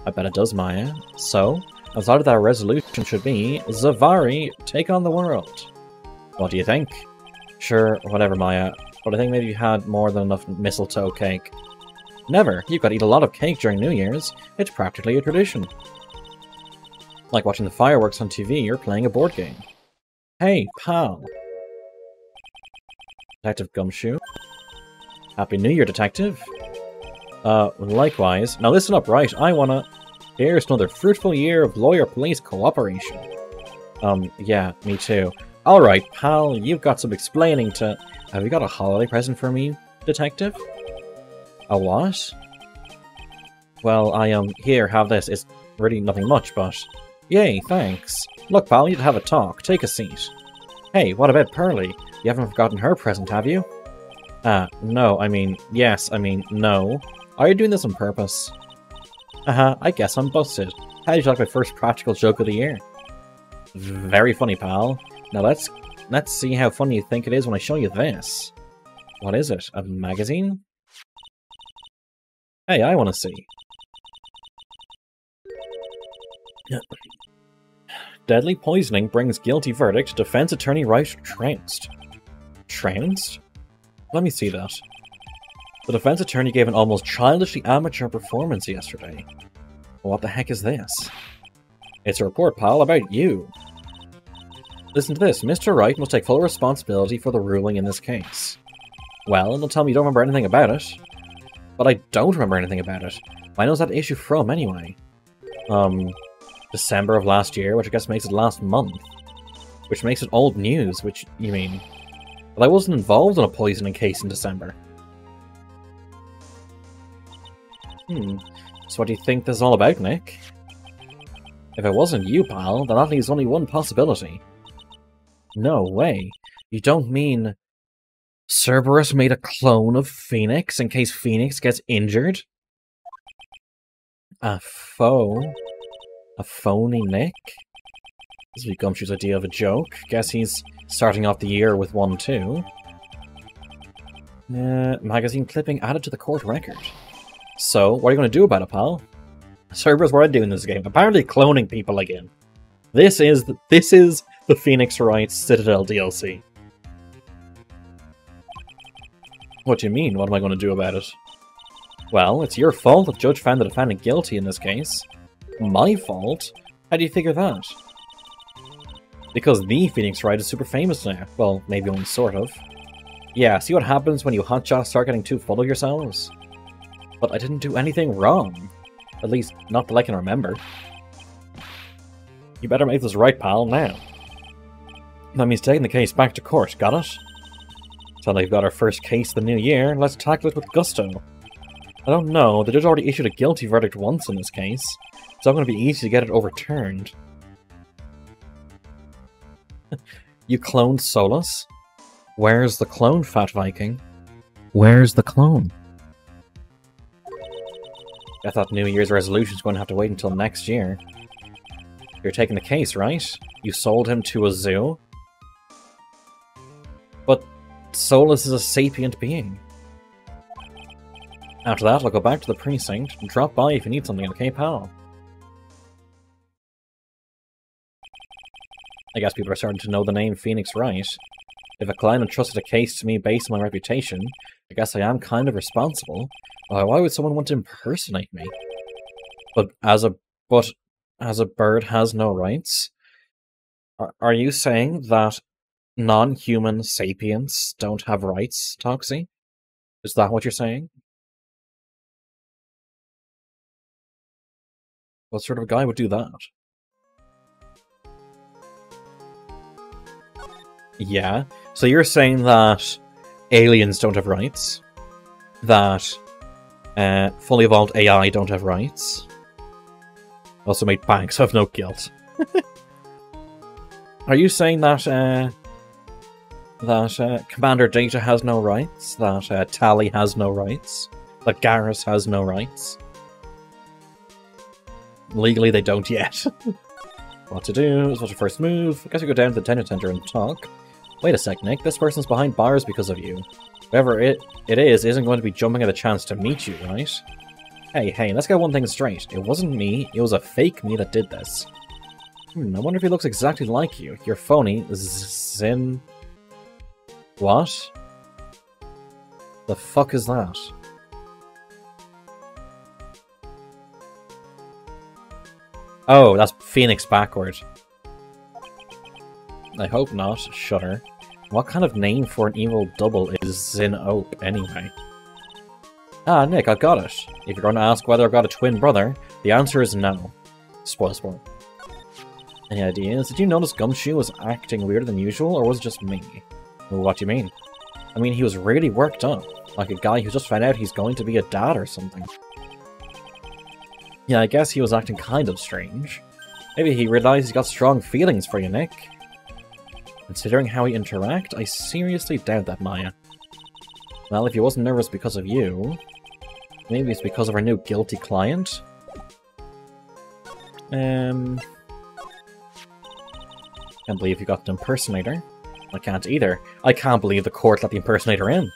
S1: I bet it does, Maya. So, I decided that our resolution should be, Zavari, take on the world. What do you think? Sure, whatever, Maya. But I think maybe you had more than enough mistletoe cake. Never. You've got to eat a lot of cake during New Year's. It's practically a tradition. Like watching the fireworks on TV or playing a board game. Hey, pal. Detective Gumshoe. Happy New Year, Detective. Likewise. Now listen up, right? I wanna... Here's another fruitful year of lawyer-police cooperation. Yeah, me too. Alright, pal, you've got some explaining to... Have you got a holiday present for me, detective? A what? Well, here, have this. It's really nothing much, but... Yay, thanks. Look, pal, you need to have a talk. Take a seat. Hey, what about Pearly? You haven't forgotten her present, have you? No, yes, no. Are you doing this on purpose? I guess I'm busted. How did you like my first practical joke of the year? Very funny, pal. Now let's see how funny you think it is when I show you this. What is it? A magazine? Hey, I want to see. Deadly poisoning brings guilty verdict. Defense attorney Wright trounced. Trounced? Let me see that. The defense attorney gave an almost childishly amateur performance yesterday. What the heck is this? It's a report, pal, about you. Listen to this. Mr. Wright must take full responsibility for the ruling in this case. Well, don't tell me you don't remember anything about it. But I don't remember anything about it. When was that issue from, anyway? December of last year, which I guess makes it last month. Which makes it old news, which, you mean... But I wasn't involved in a poisoning case in December. So what do you think this is all about, Nick? If it wasn't you, pal, then that leaves only one possibility. No way. You don't mean... Cerberus made a clone of Phoenix in case Phoenix gets injured? A phony Nick? This is Gumshoe's idea of a joke. Guess he's starting off the year with one too. Magazine clipping added to the court record. So, what are you going to do about it, pal? Cerberus, what are you doing in this game? Apparently cloning people again. This is the Phoenix Wright Citadel DLC. What do you mean? What am I going to do about it? Well, it's your fault the judge found the defendant guilty in this case. My fault? How do you figure that? Because the Phoenix Wright is super famous now. Well, maybe only sort of. Yeah, see what happens when you hotshots start getting too full of yourselves? But I didn't do anything wrong. At least, not that I can remember. You better make this right, pal, now. That means taking the case back to court, got it? Sounds like we've got our first case of the new year. Let's tackle it with gusto. I don't know, the judge already issued a guilty verdict once in this case. It's not going to be easy to get it overturned. You cloned Solus? Where's the clone, Fat Viking? Where's the clone? I thought New Year's resolution's going to have to wait until next year. You're taking the case, right? You sold him to a zoo? But Solus is a sapient being. After that, I'll go back to the precinct and drop by if you need something, okay, pal? I guess people are starting to know the name Phoenix Wright. If a client entrusted a case to me based on my reputation, I guess I am kind of responsible. Why would someone want to impersonate me? But as a bird has no rights? Are you saying that non-human sapients don't have rights, Toxie? Is that what you're saying? What sort of guy would do that? Yeah, so you're saying that aliens don't have rights? That fully evolved AI don't have rights? Also made banks have no guilt. Are you saying that Commander Data has no rights? That Tally has no rights? That Garrus has no rights? Legally they don't yet. What to do? What's your first move? I guess we go down to the detention center and talk. Wait a sec, Nick. This person's behind bars because of you. Whoever it is isn't going to be jumping at the chance to meet you, right? Hey, let's get one thing straight. It wasn't me. It was a fake me that did this. I wonder if he looks exactly like you. You're phony. Zin... What? The fuck is that? Oh, that's Phoenix backward. I hope not. Shudder. What kind of name for an evil double is Zin-Ope, anyway? Ah, Nick, I've got it. If you're going to ask whether I've got a twin brother, The answer is no. Spoil sport. Any ideas? Did you notice Gumshoe was acting weirder than usual, or was it just me? Well, what do you mean? I mean, he was really worked up, like a guy who just found out he's going to be a dad or something. Yeah, I guess he was acting kind of strange. Maybe he realized he's got strong feelings for you, Nick. Considering how we interact, I seriously doubt that, Maya. Well, if he wasn't nervous because of you, maybe it's because of our new guilty client? Can't believe you got an impersonator. I can't either. I can't believe the court let the impersonator in.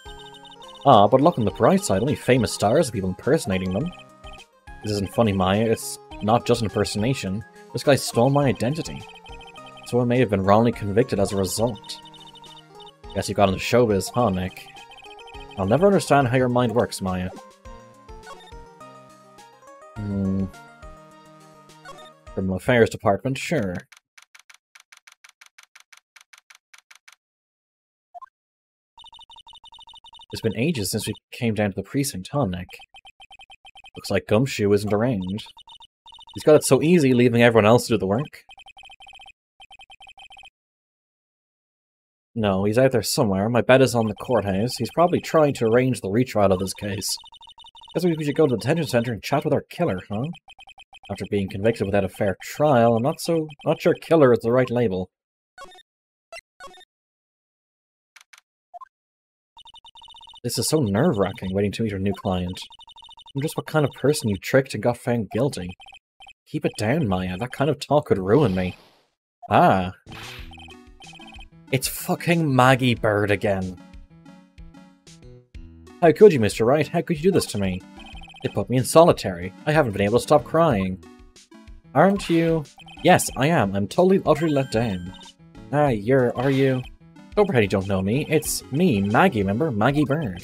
S1: Ah, but look on the bright side, only famous stars have people impersonating them. This isn't funny, Maya, it's not just an impersonation. This guy stole my identity. So I may have been wrongly convicted as a result. Guess you got into showbiz, huh, Nick? I'll never understand how your mind works, Maya. Criminal Affairs Department, sure. It's been ages since we came down to the precinct, huh, Nick? Looks like Gumshoe isn't around. He's got it so easy, leaving everyone else to do the work. No, he's out there somewhere. My bet is on the courthouse. He's probably trying to arrange the retrial of this case. Guess we should go to the detention center and chat with our killer, huh? After being convicted without a fair trial, I'm not sure killer is the right label. This is so nerve-wracking, waiting to meet your new client. I'm just what kind of person you tricked and got found guilty. Keep it down, Maya. That kind of talk could ruin me. Ah. It's fucking Maggie Bird again. How could you, Mr. Wright? How could you do this to me? They put me in solitary. I haven't been able to stop crying. Aren't you? Yes, I am. I'm totally, utterly let down. Ah, are you? Don't pretend you don't know me. It's me, Maggie, remember? Maggie Bird.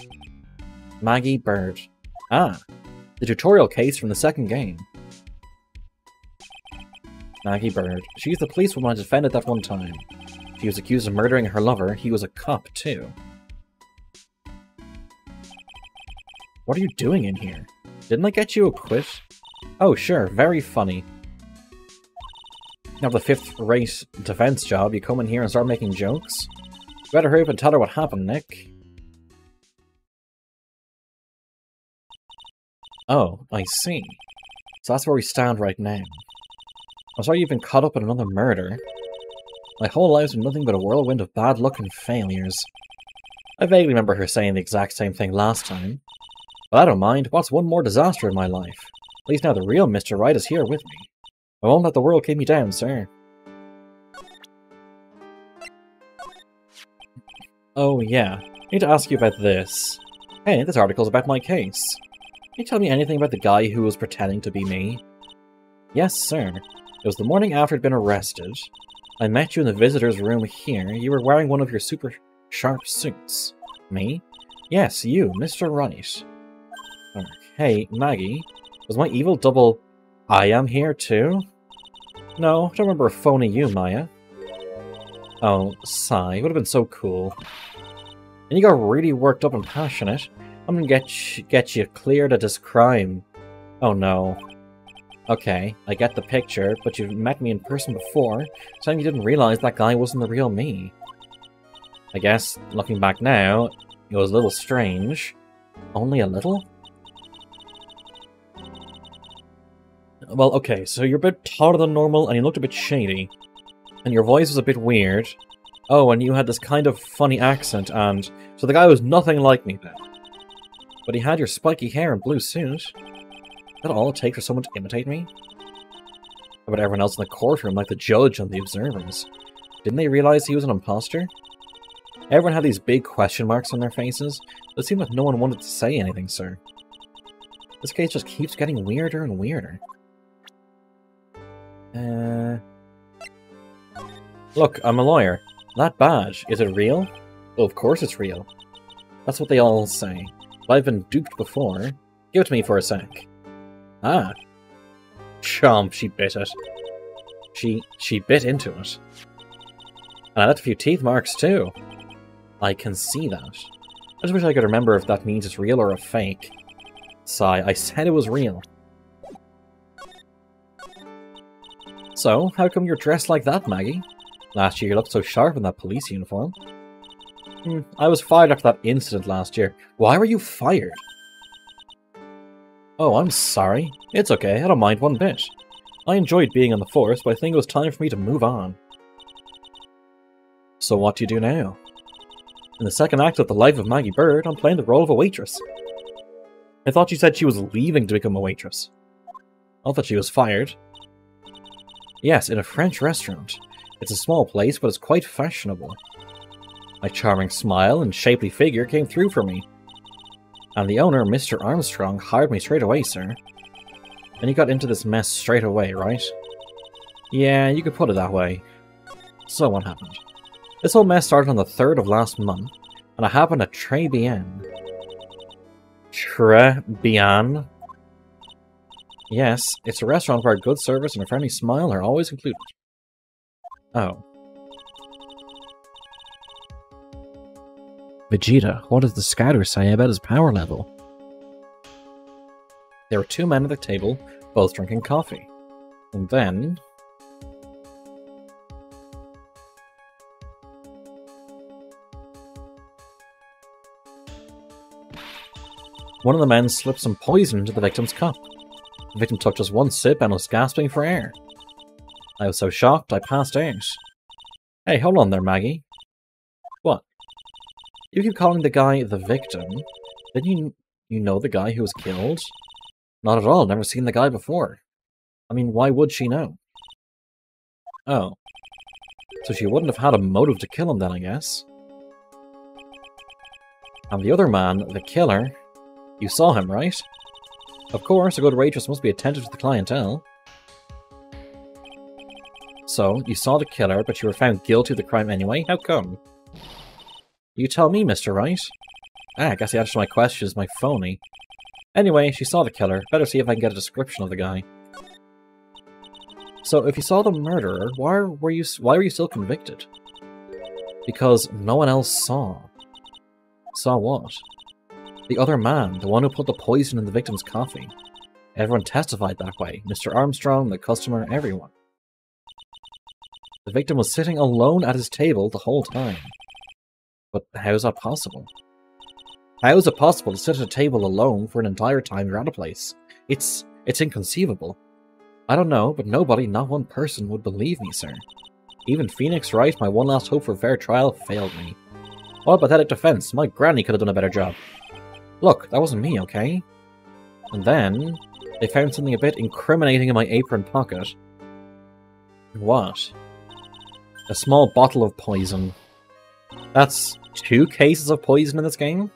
S1: Maggie Bird. Ah, the tutorial case from the second game. Maggie Bird. She's the policewoman I defended that one time. She was accused of murdering her lover. He was a cop, too. What are you doing in here? Didn't I get you a quit? Oh, sure. Very funny. Now the fifth-rate defense job, you come in here and start making jokes? You better hurry up and tell her what happened, Nick. Oh, I see. So that's where we stand right now. I'm sorry you've been caught up in another murder. My whole life's been nothing but a whirlwind of bad luck and failures. I vaguely remember her saying the exact same thing last time. But I don't mind. What's one more disaster in my life? At least now the real Mr. Wright is here with me. I won't let the world keep me down, sir. Oh, yeah. I need to ask you about this. Hey, this article's about my case. Can you tell me anything about the guy who was pretending to be me? Yes, sir. It was the morning after I'd been arrested. I met you in the visitor's room here. You were wearing one of your super sharp suits. Me? Yes, you, Mr. Wright. Hey, Maggie. Was my evil double I am here too? No, I don't remember phoning you, Maya. Oh, sigh. It would have been so cool. And you got really worked up and passionate. I'm gonna get you cleared of this crime. Oh no. Okay, I get the picture, but you've met me in person before, so you didn't realize that guy wasn't the real me. I guess, looking back now, it was a little strange. Only a little? Well, okay, so you're a bit taller than normal, and you looked a bit shady. And your voice was a bit weird. Oh, and you had this kind of funny accent, and... So the guy was nothing like me then. But he had your spiky hair and blue suit. Is that all it takes for someone to imitate me? How about everyone else in the courtroom, like the judge and the observers? Didn't they realize he was an imposter? Everyone had these big question marks on their faces, but it seemed like no one wanted to say anything, sir. This case just keeps getting weirder and weirder. Look, I'm a lawyer. That badge, is it real? Well, of course it's real. That's what they all say. But I've been duped before. Give it to me for a sec. Ah. Chomp, she bit it. She bit into it. And I left a few teeth marks too. I can see that. I just wish I could remember if that means it's real or a fake. Sigh, I said it was real. So, how come you're dressed like that, Maggie? Last year you looked so sharp in that police uniform. I was fired after that incident last year. Why were you fired? Oh, I'm sorry. It's okay, I don't mind one bit. I enjoyed being on the force, but I think it was time for me to move on. So what do you do now? In the second act of The Life of Maggie Bird, I'm playing the role of a waitress. I thought she said she was leaving to become a waitress. I thought she was fired. Yes, in a French restaurant. It's a small place, but it's quite fashionable. My charming smile and shapely figure came through for me. And the owner, Mr. Armstrong, hired me straight away, sir. And you got into this mess straight away, right? Yeah, you could put it that way. So what happened? This whole mess started on the 3rd of last month, and it happened at Tribulations. Tribulations? Yes, it's a restaurant where good service and a friendly smile are always included. Oh. Vegeta, what does the scouter say about his power level? There were 2 men at the table, both drinking coffee. And then... one of the men slipped some poison into the victim's cup. The victim took just one sip and was gasping for air. I was so shocked, I passed out. Hey, hold on there, Maggie. What? You keep calling the guy the victim. Didn't you know the guy who was killed? Not at all, never seen the guy before. I mean, why would she know? Oh. So she wouldn't have had a motive to kill him then, I guess. And the other man, the killer, you saw him, right? Of course, a good waitress must be attentive to the clientele. So, you saw the killer, but you were found guilty of the crime anyway? How come? You tell me, Mr. Wright. I guess the answer to my question is my phony. Anyway, she saw the killer. Better see if I can get a description of the guy. So, if you saw the murderer, why were you still convicted? Because no one else saw. Saw what? The other man, the one who put the poison in the victim's coffee. Everyone testified that way. Mr. Armstrong, the customer, everyone. The victim was sitting alone at his table the whole time. But how is that possible? How is it possible to sit at a table alone for an entire time you're at a place? It's inconceivable. I don't know, but nobody, not one person, would believe me, sir. Even Phoenix Wright, my one last hope for fair trial, failed me. What a pathetic defense. My granny could have done a better job. Look, that wasn't me, okay? And then, they found something a bit incriminating in my apron pocket. What? A small bottle of poison. That's 2 cases of poison in this game?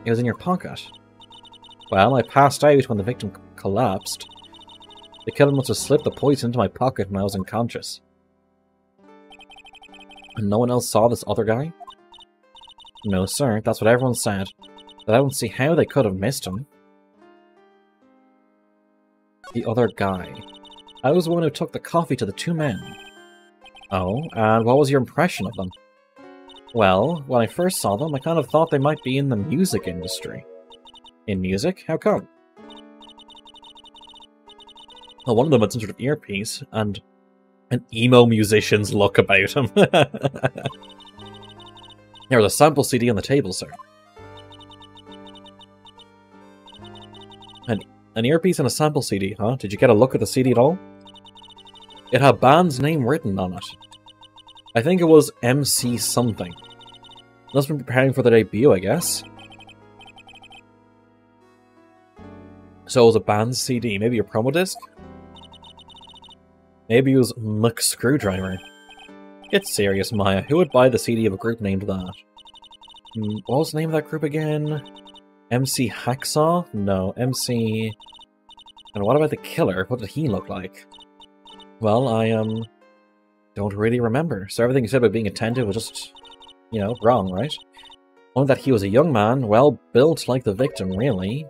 S1: It was in your pocket. Well, I passed out when the victim collapsed. The killer must have slipped the poison into my pocket when I was unconscious. And no one else saw this other guy? No, sir, that's what everyone said. But I don't see how they could have missed him. The other guy. I was the one who took the coffee to the 2 men. Oh, and what was your impression of them? Well, when I first saw them, I kind of thought they might be in the music industry. In music? How come? Well, one of them had some sort of earpiece, and an emo musician's look about him. There was a sample CD on the table, sir. An earpiece and a sample CD, huh? Did you get a look at the CD at all? It had band's name written on it. I think it was MC something. Must have been preparing for the debut, I guess. So it was a band's CD, maybe a promo disc? Maybe it was McScrewdriver. Get serious, Maya. Who would buy the CD of a group named that? What was the name of that group again? MC Hacksaw? No, MC... And what about the killer? What did he look like? Well, I, don't really remember. So everything you said about being attentive was just, you know, wrong, right? Only that he was a young man, well built like the victim, really.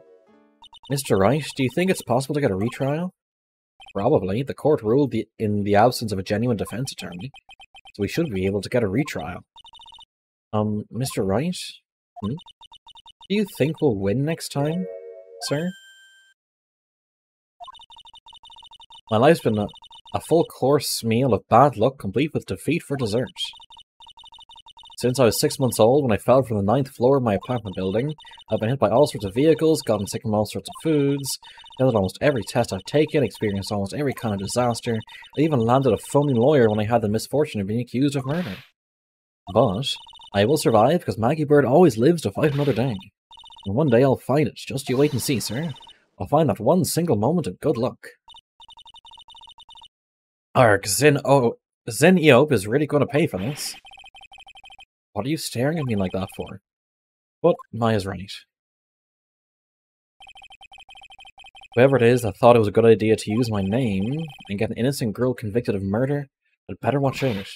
S1: Mr. Wright, do you think it's possible to get a retrial? Probably. The court ruled in the absence of a genuine defense attorney. So we should be able to get a retrial. Mr. Wright? Do you think we'll win next time, sir? My life's been A full course meal of bad luck, complete with defeat for dessert. Since I was 6 months old, when I fell from the 9th floor of my apartment building, I've been hit by all sorts of vehicles, gotten sick from all sorts of foods, failed at almost every test I've taken, experienced almost every kind of disaster. I even landed a phony lawyer when I had the misfortune of being accused of murder. But I will survive, because Maggie Bird always lives to fight another day. And one day I'll find it. Just you wait and see, sir. I'll find that one single moment of good luck. Arg, Zin Eop is really going to pay for this. What are you staring at me like that for? But Maya's right. Whoever it is that thought it was a good idea to use my name and get an innocent girl convicted of murder, had better watch out.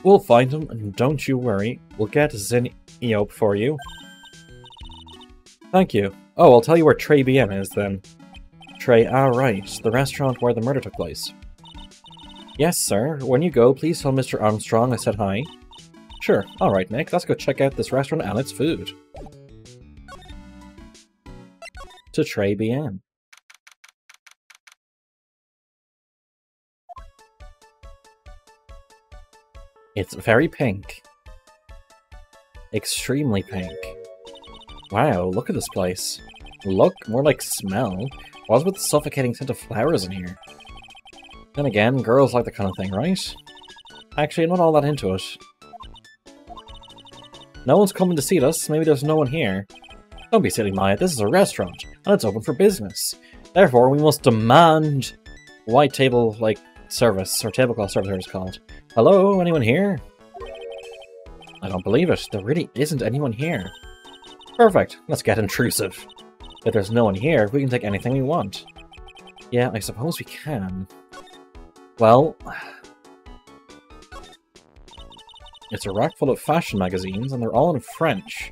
S1: We'll find him, and don't you worry. We'll get Zin Eop for you. Thank you. Oh, I'll tell you where Trey BM is, then. Trey, right. The restaurant where the murder took place. Yes, sir. When you go, please tell Mr. Armstrong I said hi. Sure. Alright, Nick. Let's go check out this restaurant and its food. To Trey BM. It's very pink. Extremely pink. Wow, look at this place. Look, more like smell. What's with the suffocating scent of flowers in here? Then again, girls like that kind of thing, right? Actually, I'm not all that into it. No one's coming to see us. Maybe there's no one here. Don't be silly, Maya. This is a restaurant, and it's open for business. Therefore, we must demand white table, service, or tablecloth service, whatever it's called. Hello? Anyone here? I don't believe it. There really isn't anyone here. Perfect. Let's get intrusive. If there's no one here, we can take anything we want. Yeah, I suppose we can. Well, it's a rack full of fashion magazines, and they're all in French.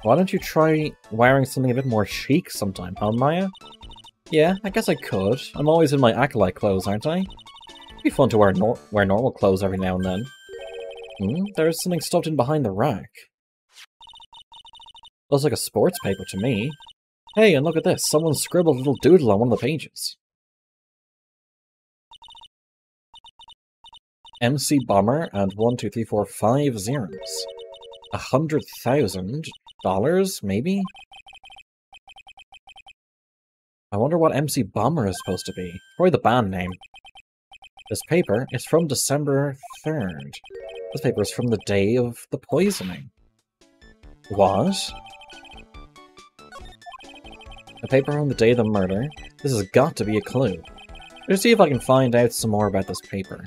S1: Why don't you try wearing something a bit more chic sometime, huh, Maya? Yeah, I guess I could. I'm always in my acolyte clothes, aren't I? It'd be fun to wear normal clothes every now and then. There's something stuffed in behind the rack. Looks like a sports paper to me. Hey, and look at this. Someone scribbled a little doodle on one of the pages. MC Bomber and 1, 2, 3, 4, 5 zeros. $100,000, maybe? I wonder what MC Bomber is supposed to be. Probably the band name. This paper is from December 3rd. This paper is from the day of the poisoning. What? A paper from the day of the murder? This has got to be a clue. Let's see if I can find out some more about this paper.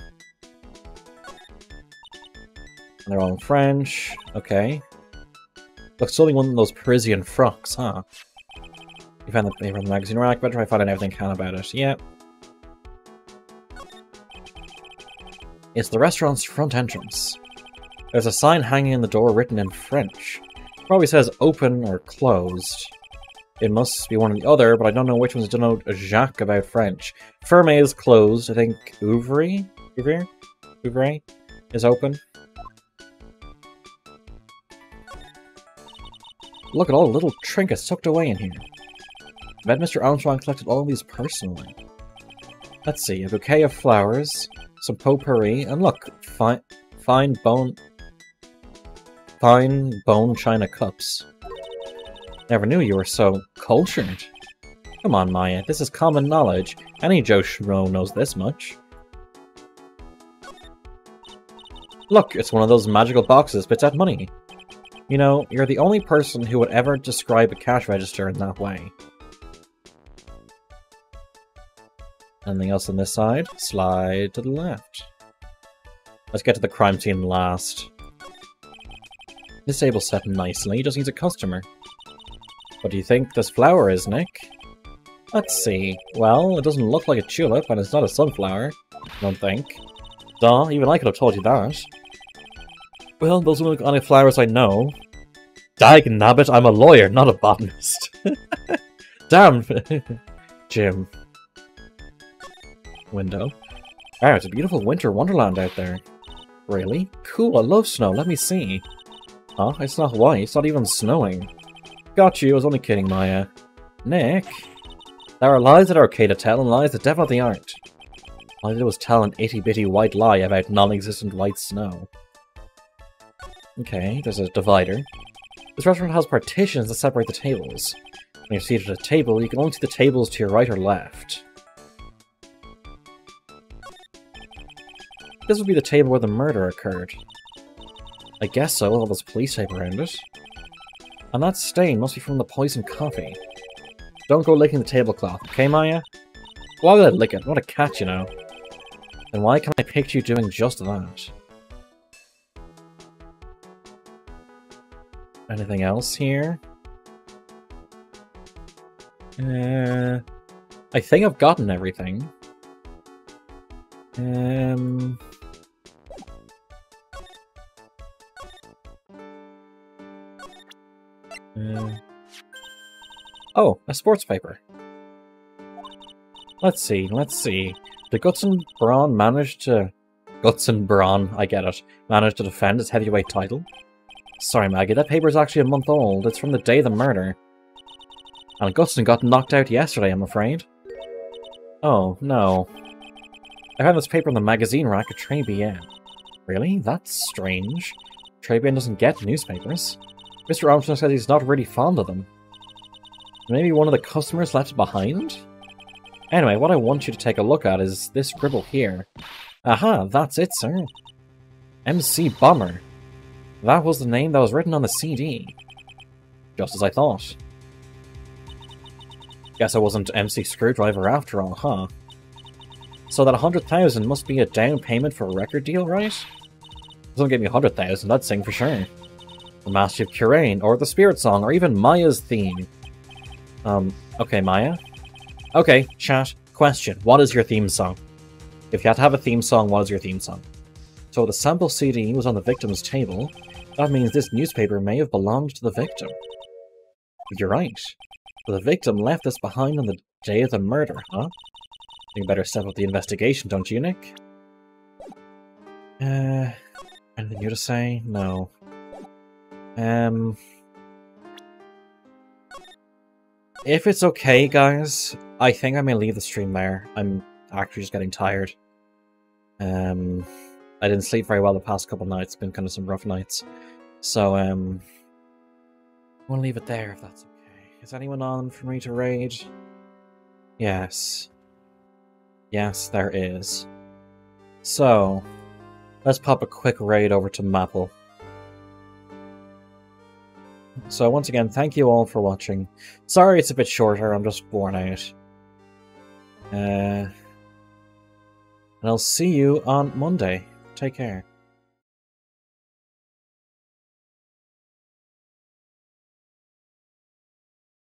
S1: They're all in French. Okay. Looks like one of those Parisian frocks, huh? You found the paper in the magazine rack. Better try finding everything I can about it. Yep. It's the restaurant's front entrance. There's a sign hanging in the door written in French. It probably says open or closed. It must be one or the other, but I don't know which ones denote Jacques about French. Ferme is closed. I think Ouvrier is open. Look at all the little trinkets tucked away in here. I bet Mr. Armstrong collected all of these personally. Let's see, a bouquet of flowers, some potpourri, and look, fine bone china cups. Never knew you were so cultured. Come on, Maya, this is common knowledge. Any Joe Schmo knows this much. Look, it's one of those magical boxes that spits out money. You know, you're the only person who would ever describe a cash register in that way. Anything else on this side? Slide to the left. Let's get to the crime scene last. This table's set nicely, just needs a customer. What do you think this flower is, Nick? Let's see. Well, it doesn't look like a tulip, and it's not a sunflower. I don't think. Duh, even I could have told you that. Well, those are the only flowers I know. Dagnabbit, I'm a lawyer, not a botanist. Damn. Jim. Window. Wow, it's a beautiful winter wonderland out there. Really? Cool, I love snow, let me see. Huh? It's not white, it's not even snowing. Got you, I was only kidding, Maya. Nick? There are lies that are okay to tell and lies that definitely aren't. All I did was tell an itty-bitty white lie about non-existent white snow. Okay, there's a divider. This restaurant has partitions that separate the tables. When you're seated at a table, you can only see the tables to your right or left. This would be the table where the murder occurred. I guess so, with all this police tape around it. And that stain must be from the poisoned coffee. Don't go licking the tablecloth, okay, Maya? Why would I lick it? What a cat, you know. Then why can't I picture you doing just that? Anything else here? I think I've gotten everything. Oh, a sports paper. Let's see. Did Guts and Braun manage to... Guts and Braun, I get it. Managed to defend its heavyweight title? Sorry, Maggie, that paper's actually a month old. It's from the day of the murder. And Gutson got knocked out yesterday, I'm afraid. Oh, no. I found this paper in the magazine rack at Tribulations. Really? That's strange. Tribulations doesn't get newspapers. Mr. Armstrong says he's not really fond of them. Maybe one of the customers left it behind? Anyway, what I want you to take a look at is this scribble here. Aha, that's it, sir. MC Bomber. That was the name that was written on the CD. Just as I thought. Guess I wasn't MC Screwdriver after all, huh? So that 100,000 must be a down payment for a record deal, right? Doesn't give me 100,000, I'd sing for sure. The Master of Kurain, or the Spirit Song, or even Maya's theme. Okay, Maya? Okay, chat. Question. What is your theme song? If you had to have a theme song, what is your theme song? So the sample CD was on the victim's table. That means this newspaper may have belonged to the victim. You're right. But the victim left this behind on the day of the murder, huh? You better step up the investigation, don't you, Nick? Anything new to say? No. If it's okay, guys, I think I may leave the stream there. I'm actually just getting tired. I didn't sleep very well the past couple nights. It's been kind of some rough nights. So, I want to leave it there if that's okay. Is anyone on for me to raid? Yes. Yes, there is. So, let's pop a quick raid over to Maple. So once again, thank you all for watching. Sorry it's a bit shorter, I'm just worn out. And I'll see you on Monday. Take care.